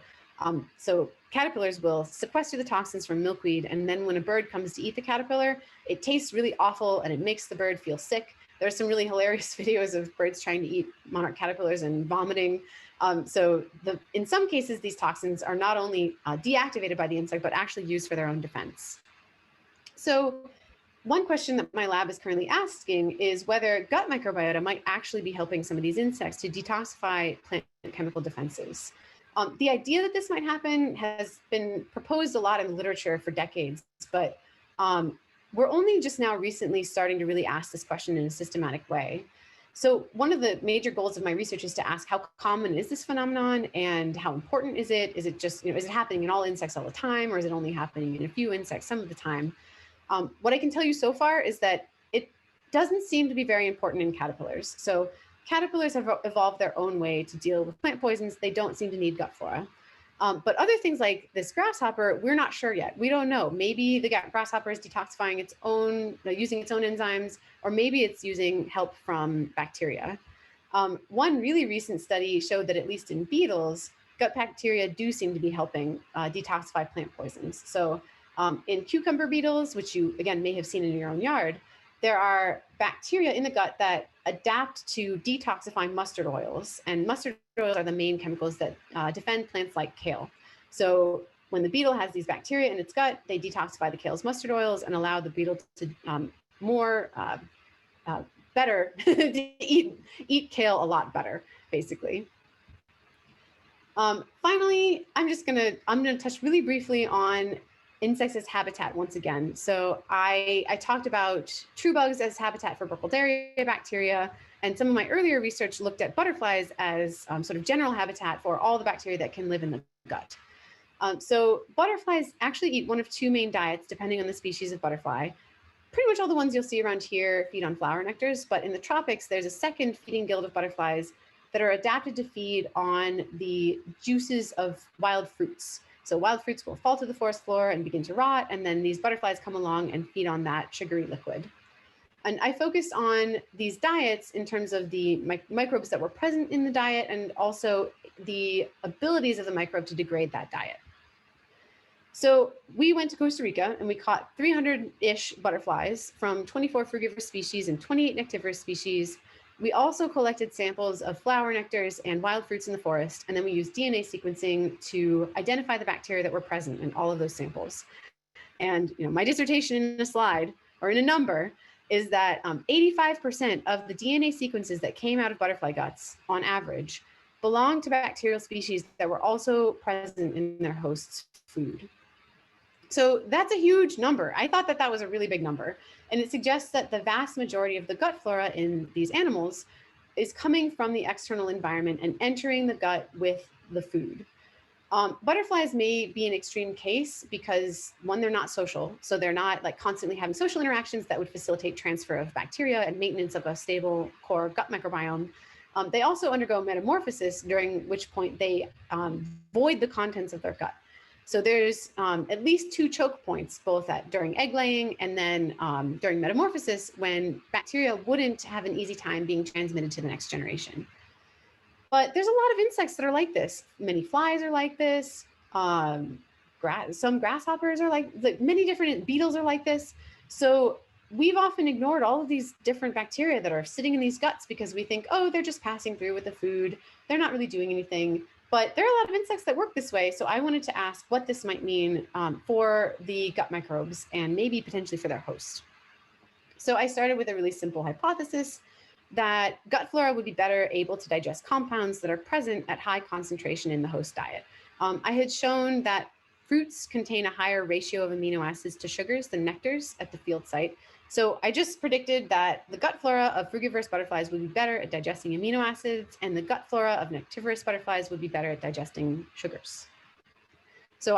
So caterpillars will sequester the toxins from milkweed, and then when a bird comes to eat the caterpillar, it tastes really awful and it makes the bird feel sick. There's some really hilarious videos of birds trying to eat monarch caterpillars and vomiting. In some cases, these toxins are not only deactivated by the insect, but actually used for their own defense. So one question that my lab is currently asking is whether gut microbiota might actually be helping some of these insects to detoxify plant chemical defenses. The idea that this might happen has been proposed a lot in the literature for decades, but we're only just now recently starting to really ask this question in a systematic way. So one of the major goals of my research is to ask how common is this phenomenon and how important is it? Is it just, is it happening in all insects all the time, or is it only happening in a few insects some of the time? What I can tell you so far is that it doesn't seem to be very important in caterpillars. So caterpillars have evolved their own way to deal with plant poisons. They don't seem to need gut flora. But other things like this grasshopper, we're not sure yet. We don't know. Maybe the grasshopper is detoxifying its own, using its own enzymes, or maybe it's using help from bacteria. One really recent study showed that at least in beetles, gut bacteria do seem to be helping detoxify plant poisons. So in cucumber beetles, which you, again, may have seen in your own yard, there are bacteria in the gut that adapt to detoxify mustard oils. And mustard oils are the main chemicals that defend plants like kale. So when the beetle has these bacteria in its gut, they detoxify the kale's mustard oils and allow the beetle to better to eat kale a lot better, basically. Finally, I'm gonna touch really briefly on insects as habitat once again. So I talked about true bugs as habitat for Burkholderia bacteria, and some of my earlier research looked at butterflies as sort of general habitat for all the bacteria that can live in the gut. So butterflies actually eat one of two main diets depending on the species of butterfly. Pretty much all the ones you'll see around here feed on flower nectars, but in the tropics, there's a second feeding guild of butterflies that are adapted to feed on the juices of wild fruits. So wild fruits will fall to the forest floor and begin to rot, and then these butterflies come along and feed on that sugary liquid. And I focused on these diets in terms of the microbes that were present in the diet and also the abilities of the microbe to degrade that diet. So we went to Costa Rica and we caught 300-ish butterflies from 24 frugivorous species and 28 nectivorous species. We also collected samples of flower nectars and wild fruits in the forest, and then we used DNA sequencing to identify the bacteria that were present in all of those samples. And my dissertation in a slide, or in a number, is that 85% of the DNA sequences that came out of butterfly guts, on average, belong to bacterial species that were also present in their host's food. So that's a huge number. I thought that that was a really big number. And it suggests that the vast majority of the gut flora in these animals is coming from the external environment and entering the gut with the food. Butterflies may be an extreme case because, one, they're not social. So they're not like constantly having social interactions that would facilitate transfer of bacteria and maintenance of a stable core gut microbiome. They also undergo metamorphosis, during which point they void the contents of their gut. So there's at least two choke points, both during egg laying and then during metamorphosis, when bacteria wouldn't have an easy time being transmitted to the next generation. But there's a lot of insects that are like this. Many flies are like this. Some grasshoppers are like many different beetles are like this. So we've often ignored all of these different bacteria that are sitting in these guts because we think, oh, they're just passing through with the food. They're not really doing anything. But there are a lot of insects that work this way. So I wanted to ask what this might mean for the gut microbes and maybe potentially for their host. So I started with a really simple hypothesis that gut flora would be better able to digest compounds that are present at high concentration in the host diet. I had shown that fruits contain a higher ratio of amino acids to sugars than nectars at the field site. So I just predicted that the gut flora of frugivorous butterflies would be better at digesting amino acids, and the gut flora of nectivorous butterflies would be better at digesting sugars. So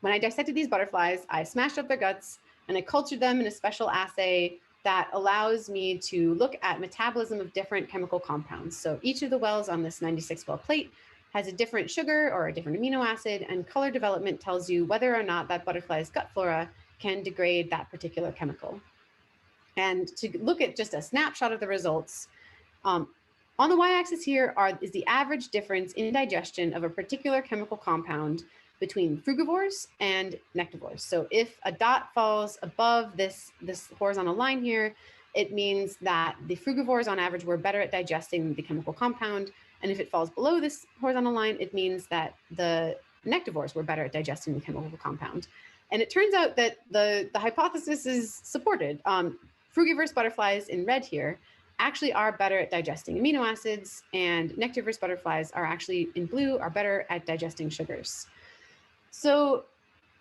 when I dissected these butterflies, I smashed up their guts and I cultured them in a special assay that allows me to look at metabolism of different chemical compounds. So each of the wells on this 96 well plate has a different sugar or a different amino acid, and color development tells you whether or not that butterfly's gut flora can degrade that particular chemical. And to look at just a snapshot of the results, on the y-axis here is the average difference in digestion of a particular chemical compound between frugivores and nectivores. So if a dot falls above this horizontal line here, it means that the frugivores on average were better at digesting the chemical compound. And if it falls below this horizontal line, it means that the nectivores were better at digesting the chemical compound. And it turns out that the hypothesis is supported. Frugivorous butterflies in red here actually are better at digesting amino acids, and nectivorous butterflies are actually in blue are better at digesting sugars. So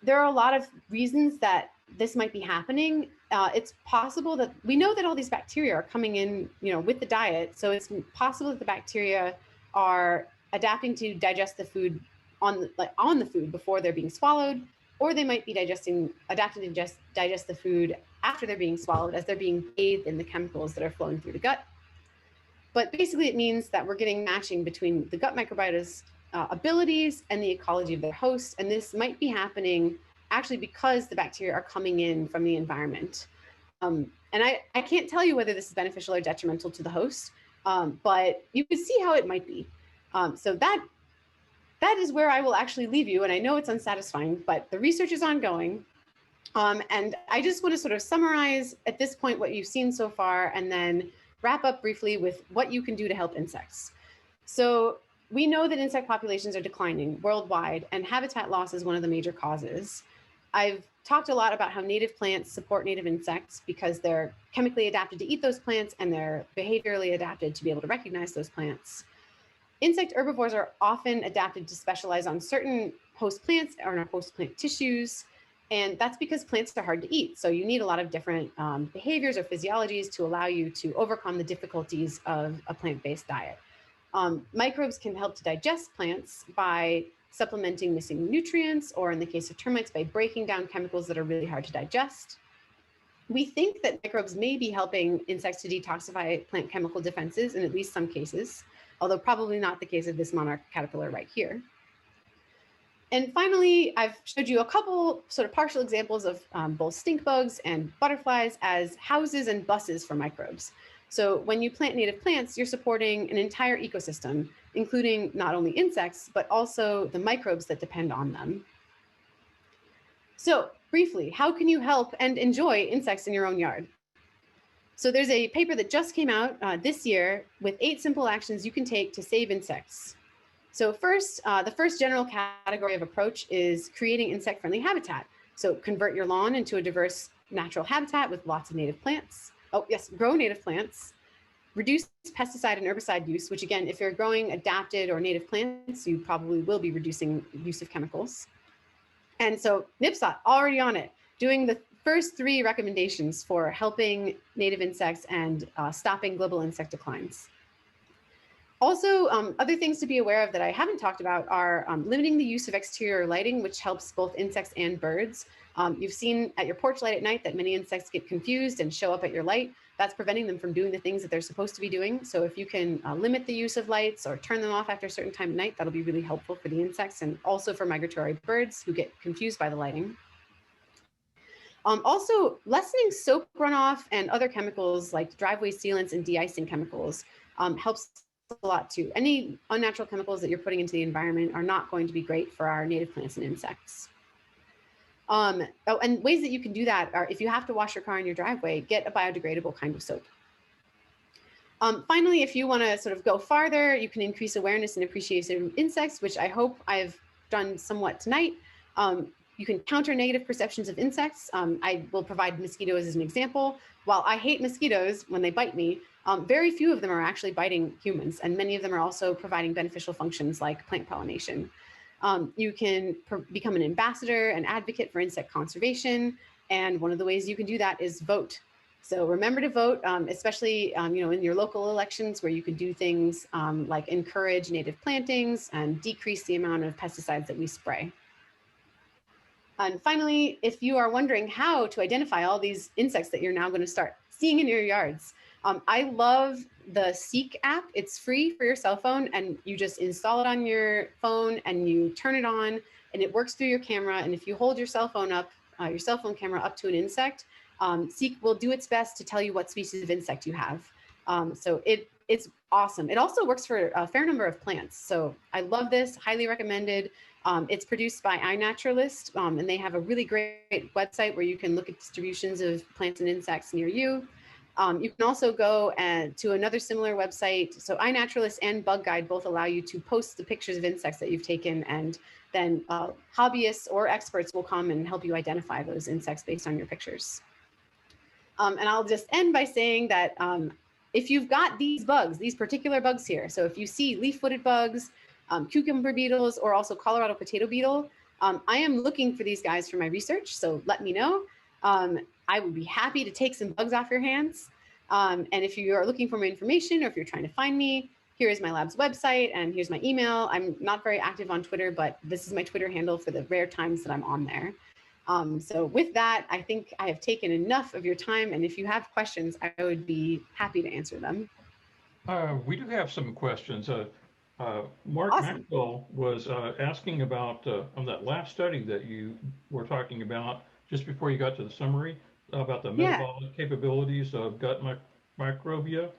there are a lot of reasons that this might be happening. It's possible that we know that all these bacteria are coming in, with the diet. So it's possible that the bacteria are adapting to digest the food on the food before they're being swallowed, or they might be adapting to digest the food after they're being swallowed as they're being bathed in the chemicals that are flowing through the gut. But basically it means that we're getting matching between the gut microbiota's abilities and the ecology of their host. And this might be happening actually because the bacteria are coming in from the environment. And I can't tell you whether this is beneficial or detrimental to the host, but you can see how it might be. So that is where I will actually leave you. And I know it's unsatisfying, but the research is ongoing. And I just want to sort of summarize at this point what you've seen so far, and then wrap up briefly with what you can do to help insects. So we know that insect populations are declining worldwide, and habitat loss is one of the major causes. I've talked a lot about how native plants support native insects because they're chemically adapted to eat those plants, and they're behaviorally adapted to be able to recognize those plants. Insect herbivores are often adapted to specialize on certain host plants or on host plant tissues. And that's because plants are hard to eat. So you need a lot of different behaviors or physiologies to allow you to overcome the difficulties of a plant-based diet. Microbes can help to digest plants by supplementing missing nutrients, or in the case of termites, by breaking down chemicals that are really hard to digest. We think that microbes may be helping insects to detoxify plant chemical defenses in at least some cases, although probably not the case of this monarch caterpillar right here. And finally, I've showed you a couple sort of partial examples of both stink bugs and butterflies as houses and buses for microbes. So when you plant native plants, you're supporting an entire ecosystem, including not only insects, but also the microbes that depend on them. So briefly, how can you help and enjoy insects in your own yard? So there's a paper that just came out this year with 8 simple actions you can take to save insects. So first, the first general category of approach is creating insect-friendly habitat. So convert your lawn into a diverse natural habitat with lots of native plants. Oh yes, grow native plants. Reduce pesticide and herbicide use, which again, if you're growing adapted or native plants, you probably will be reducing use of chemicals. And so NIPSOT already on it, doing the first 3 recommendations for helping native insects and stopping global insect declines. Also, other things to be aware of that I haven't talked about are limiting the use of exterior lighting, which helps both insects and birds. You've seen at your porch light at night that many insects get confused and show up at your light. That's preventing them from doing the things that they're supposed to be doing. So if you can limit the use of lights or turn them off after a certain time of night, that'll be really helpful for the insects and also for migratory birds who get confused by the lighting. Also, lessening soap runoff and other chemicals like driveway sealants and de-icing chemicals helps a lot too. Any unnatural chemicals that you're putting into the environment are not going to be great for our native plants and insects. Oh, and ways that you can do that are if you have to wash your car in your driveway, get a biodegradable kind of soap. Finally, if you want to sort of go farther, you can increase awareness and appreciation of insects, which I hope I've done somewhat tonight. You can counter negative perceptions of insects. I will provide mosquitoes as an example. While I hate mosquitoes when they bite me, very few of them are actually biting humans, and many of them are also providing beneficial functions like plant pollination. You can become an ambassador, an advocate for insect conservation. And one of the ways you can do that is vote. So remember to vote, especially in your local elections, where you can do things like encourage native plantings and decrease the amount of pesticides that we spray. And finally, if you are wondering how to identify all these insects that you're now going to start seeing in your yards, I love the Seek app. It's free for your cell phone, and you just install it on your phone and you turn it on, and it works through your camera. And if you hold your cell phone camera up to an insect, Seek will do its best to tell you what species of insect you have. So it's awesome. It also works for a fair number of plants. So I love this, highly recommended. It's produced by iNaturalist, and they have a really great website where you can look at distributions of plants and insects near you. You can also go to another similar website. So iNaturalist and Bug Guide both allow you to post the pictures of insects that you've taken, and then hobbyists or experts will come and help you identify those insects based on your pictures. And I'll just end by saying that if you've got these bugs, these particular bugs here, so if you see leaf-footed bugs, cucumber beetles, or also Colorado potato beetle, I am looking for these guys for my research, so let me know. I would be happy to take some bugs off your hands. And if you are looking for more information, or if you're trying to find me, here is my lab's website, and here's my email. I'm not very active on Twitter, but this is my Twitter handle for the rare times that I'm on there. So with that, I think I have taken enough of your time, and if you have questions, I would be happy to answer them. We do have some questions. Mark Awesome. Maxwell was asking about on that last study that you were talking about just before you got to the summary about the metabolic capabilities of gut microbia.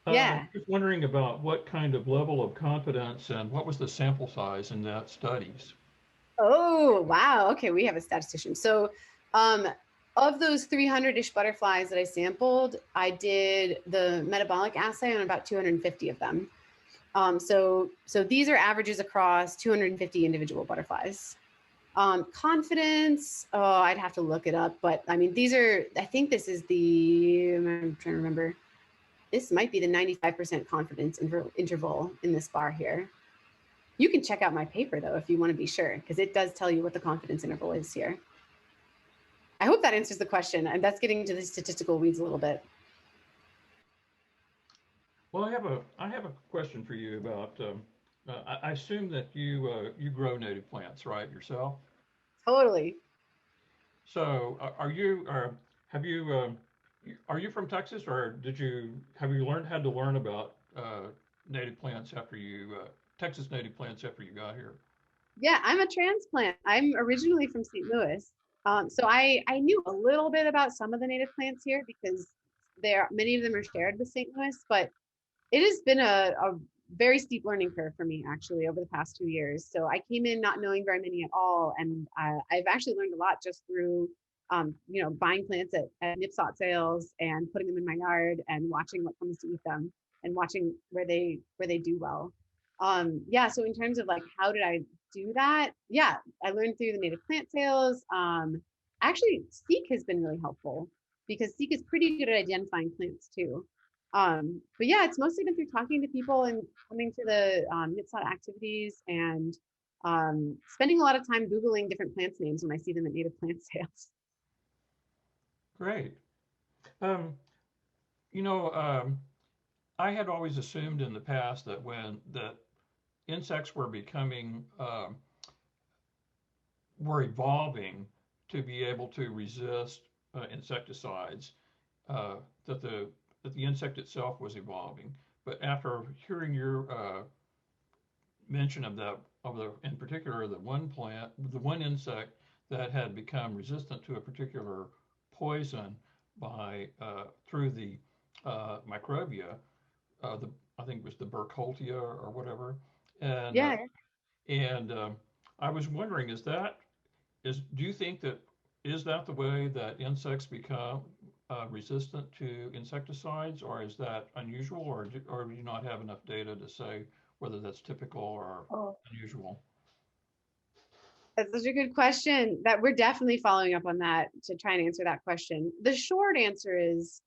Yeah. Just wondering about what kind of level of confidence and what was the sample size in that studies? Oh, wow. Okay, we have a statistician. So of those 300-ish butterflies that I sampled, I did the metabolic assay on about 250 of them. So these are averages across 250 individual butterflies. Confidence, oh, I'd have to look it up, but I mean, I think this is I'm trying to remember. This might be the 95% confidence interval in this bar here. You can check out my paper though, if you want to be sure, because it does tell you what the confidence interval is here. I hope that answers the question, and that's getting into the statistical weeds a little bit. Well, I have a question for you about. I assume that you grow native plants, right, yourself? Totally. So, have you are you from Texas, or have you had to learn about native plants after Texas native plants after you got here? Yeah, I'm a transplant. I'm originally from St. Louis. So I knew a little bit about some of the native plants here because many of them are shared with St. Louis, but it has been a very steep learning curve for me actually over the past 2 years. So I came in not knowing very many at all, and I've actually learned a lot just through buying plants at nipsot sales and putting them in my yard and watching what comes to eat them and watching where they do well. Yeah, so in terms of like how did I do that? Yeah, I learned through the native plant sales. Actually, Seek has been really helpful because Seek is pretty good at identifying plants too. But yeah, it's mostly been through talking to people and coming to the nipsot activities and spending a lot of time Googling different plants names when I see them at native plant sales. Great. Um, you know, I had always assumed in the past that insects were evolving to be able to resist insecticides, uh, that the insect itself was evolving. But after hearing your mention of in particular, the one insect that had become resistant to a particular poison through the microbia, I think it was the Burkholderia or whatever, and Yeah. and I was wondering, do you think is that the way that insects become resistant to insecticides, or is that unusual, or do you not have enough data to say whether that's typical or Oh, unusual? that's such a good question that we're definitely following up on that to try and answer that question. The short answer is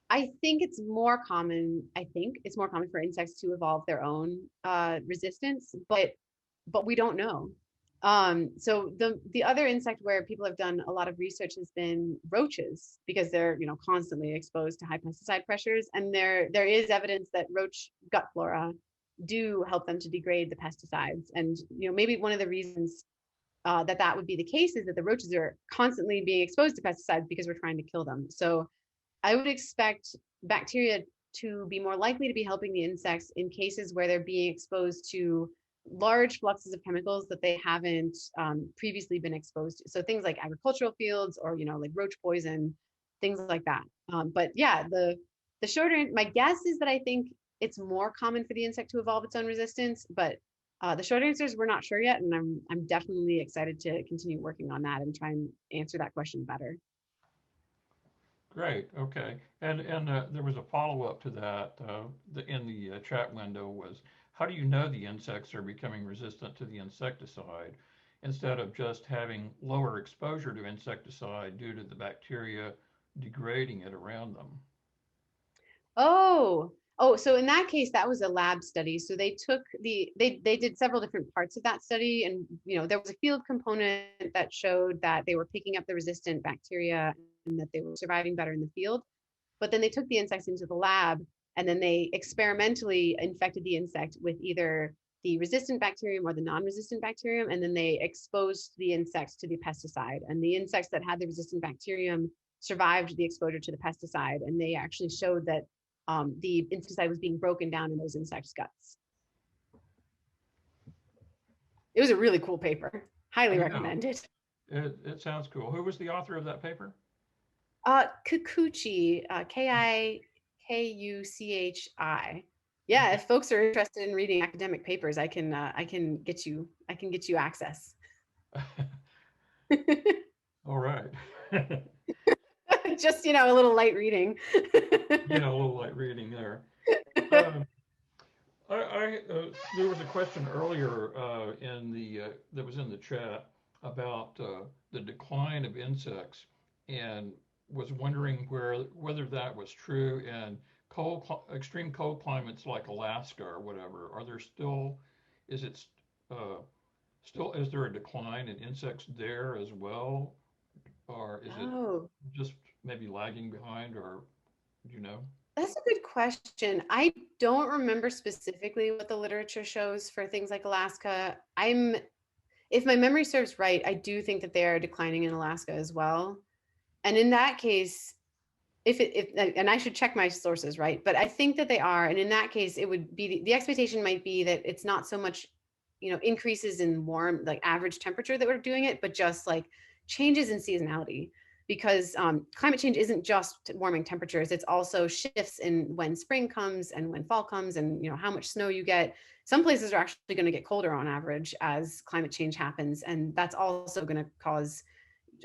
I think it's more common for insects to evolve their own resistance, but but we don't know. So the other insect where people have done a lot of research has been roaches, because they're, you know, constantly exposed to high pesticide pressures, and there is evidence that roach gut flora do help them to degrade the pesticides. And, you know, maybe one of the reasons that would be the case is that the roaches are constantly being exposed to pesticides because we're trying to kill them. So I would expect bacteria to be more likely to be helping the insects in cases where they're being exposed to large fluxes of chemicals that they haven't previously been exposed to. So things like agricultural fields, or, you know, like roach poison, things like that. But yeah, the shorter, my guess is that I think it's more common for the insect to evolve its own resistance, but the short answer is we're not sure yet, and I'm definitely excited to continue working on that and try and answer that question better. Great. Okay. And there was a follow-up to that. In the chat window was, how do you know the insects are becoming resistant to the insecticide instead of just having lower exposure to insecticide due to the bacteria degrading it around them? Oh, so in that case, that was a lab study. So they took they did several different parts of that study, and, you know, there was a field component that showed that they were picking up the resistant bacteria and that they were surviving better in the field. But then they took the insects into the lab, and then they experimentally infected the insect with either the resistant bacterium or the non-resistant bacterium, and then they exposed the insects to the pesticide. And the insects that had the resistant bacterium survived the exposure to the pesticide, and they actually showed that the insecticide was being broken down in those insects' guts. It was a really cool paper. Highly Yeah, recommended. it sounds cool. Who was the author of that paper? Kikuchi, Kikuchi. Yeah, if folks are interested in reading academic papers, I can get you access. All right. Just, you know, a little light reading. Yeah, a little light reading there. Um, there was a question earlier that was in the chat about the decline of insects, and was wondering whether that was true in extreme cold climates like Alaska or whatever. Are there still is it uh, still is there a decline in insects there as well, or is it Oh, just maybe lagging behind, or do you know? that's a good question. I don't remember specifically what the literature shows for things like Alaska. If my memory serves right, I do think that they are declining in Alaska as well. And in that case, if and I should check my sources, right? But I think that they are. And in that case, it would be the expectation might be that it's not so much, you know, increases in warm, like average temperature that we're doing it, but just like changes in seasonality. Because climate change isn't just warming temperatures; it's also shifts in when spring comes and when fall comes, and, you know, how much snow you get. Some places are actually going to get colder on average as climate change happens, and that's also going to cause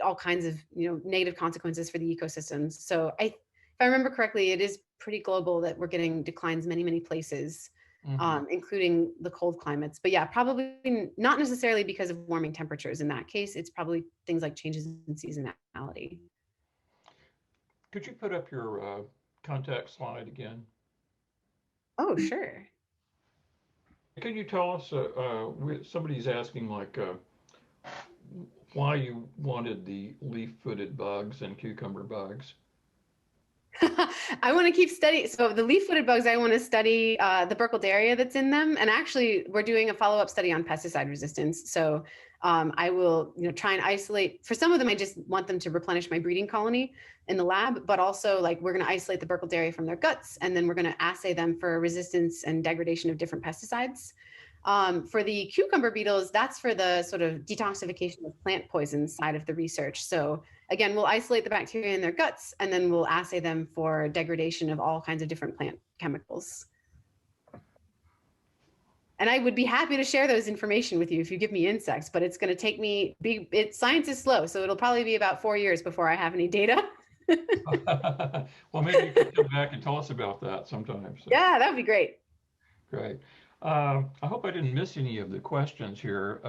all kinds of, you know, negative consequences for the ecosystems. So if I remember correctly, it is pretty global that we're getting declines many places, Hmm. including the cold climates. But yeah, probably not necessarily because of warming temperatures. In that case, it's probably things like changes in seasonality. Could you put up your contact slide again? Oh, sure. Can you tell us, somebody's asking like why you wanted the leaf-footed bugs and cucumber bugs? I want to keep studying. So the leaf-footed bugs, I want to study the Burkholderia that's in them. And actually, we're doing a follow-up study on pesticide resistance. So I will, you know, try and isolate. For some of them, I just want them to replenish my breeding colony in the lab. But also, like, we're going to isolate the Burkholderia from their guts, and then we're going to assay them for resistance and degradation of different pesticides. For the cucumber beetles, that's for the sort of detoxification of plant poison side of the research. So again, we'll isolate the bacteria in their guts, and then we'll assay them for degradation of all kinds of different plant chemicals. And I would be happy to share those information with you if you give me insects, but it's going to take me, science is slow, so it'll probably be about 4 years before I have any data. Well, maybe you could come back and tell us about that sometime. So, Yeah, that would be great. great. I hope I didn't miss any of the questions here.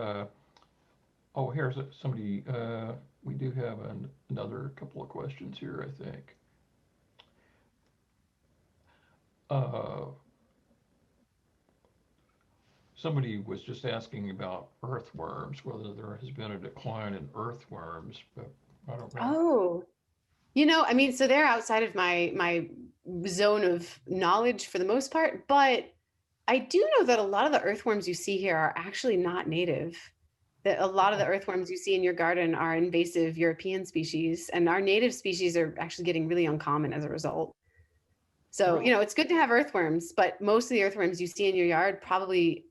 Oh, here's somebody. We do have another couple of questions here, I think. Uh, somebody was just asking about earthworms, whether there has been a decline in earthworms, but I don't know. Oh, I mean, so they're outside of my zone of knowledge for the most part, but I do know that a lot of the earthworms you see here are actually not native. That a lot of the earthworms you see in your garden are invasive European species, and our native species are actually getting really uncommon as a result. So, Really? it's good to have earthworms, but most of the earthworms you see in your yard probably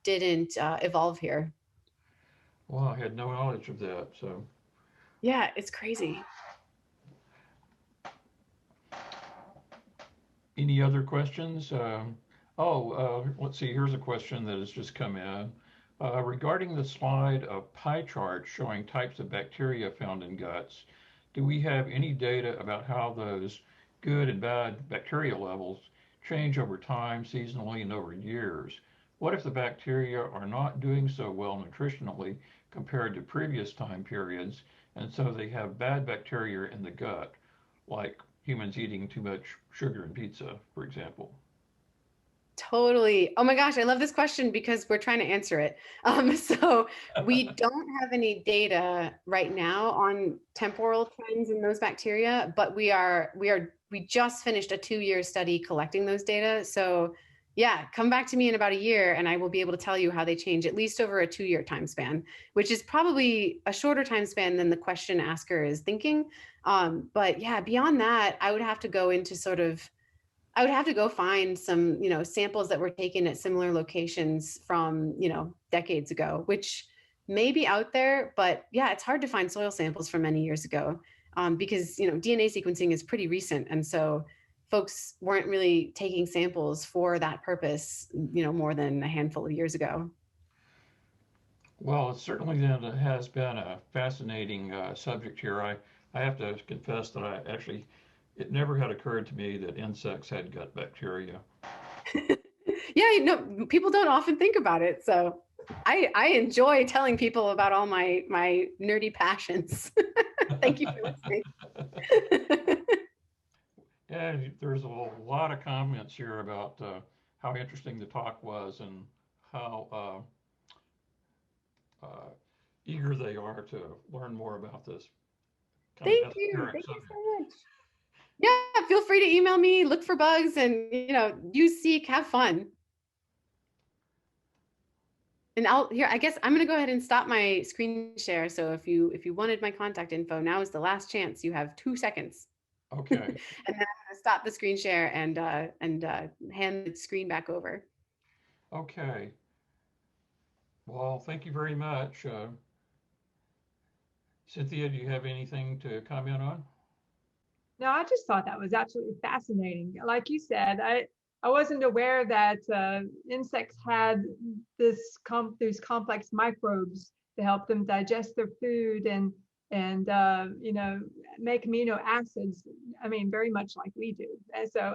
didn't evolve here. Well, I had no knowledge of that. So, Yeah, it's crazy. any other questions? Let's see. Here's a question that has just come in. Regarding the slide of pie chart showing types of bacteria found in guts, do we have any data about how those good and bad bacteria levels change over time, seasonally, and over years? What if the bacteria are not doing so well nutritionally compared to previous time periods, and so they have bad bacteria in the gut, like humans eating too much sugar and pizza, for example? Totally. Oh my gosh, I love this question because we're trying to answer it. So we don't have any data right now on temporal trends in those bacteria, but we just finished a 2-year study collecting those data. So yeah, come back to me in about a year and I will be able to tell you how they change at least over a 2-year time span, which is probably a shorter time span than the question asker is thinking. But yeah, beyond that, I would have to go find some, samples that were taken at similar locations from, decades ago, which may be out there, but yeah, it's hard to find soil samples from many years ago, because, DNA sequencing is pretty recent. And so folks weren't really taking samples for that purpose, more than a handful of years ago. Well, it certainly then has been a fascinating subject here. I have to confess that it never had occurred to me that insects had gut bacteria. Yeah, people don't often think about it. So I enjoy telling people about all my nerdy passions. Thank you for listening. Yeah, there's a lot of comments here about how interesting the talk was and how eager they are to learn more about this kind of Thank you. esoteric Thank you subject. so much. Yeah, feel free to email me, look for bugs, and use Seek, have fun. And I guess I'm gonna go ahead and stop my screen share. So if you wanted my contact info, now is the last chance. You have 2 seconds. And Okay. then I'm gonna stop the screen share and hand the screen back over. Okay. Well, thank you very much. Cynthia, do you have anything to comment on? No, I just thought that was absolutely fascinating. Like you said, I wasn't aware that insects had these complex microbes to help them digest their food and make amino acids. I mean, very much like we do. And so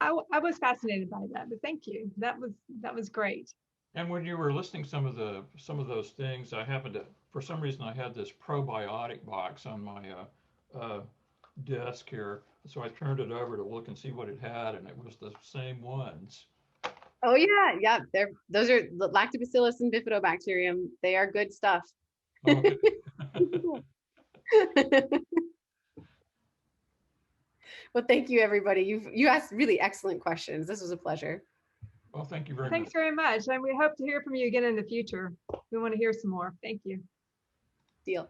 I was fascinated by that. But thank you. That was great. And when you were listing some of those things, I happened to, for some reason, I had this probiotic box on my uh, desk here, so I turned it over to look and see what it had, and it was the same ones. Oh yeah. Those are lactobacillus and bifidobacterium. They are good stuff. Okay. Well, thank you, everybody. You asked really excellent questions. This was a pleasure. Well, thank you very Thanks much. very much. And we hope to hear from you again in the future. We want to hear some more. Thank you. Deal.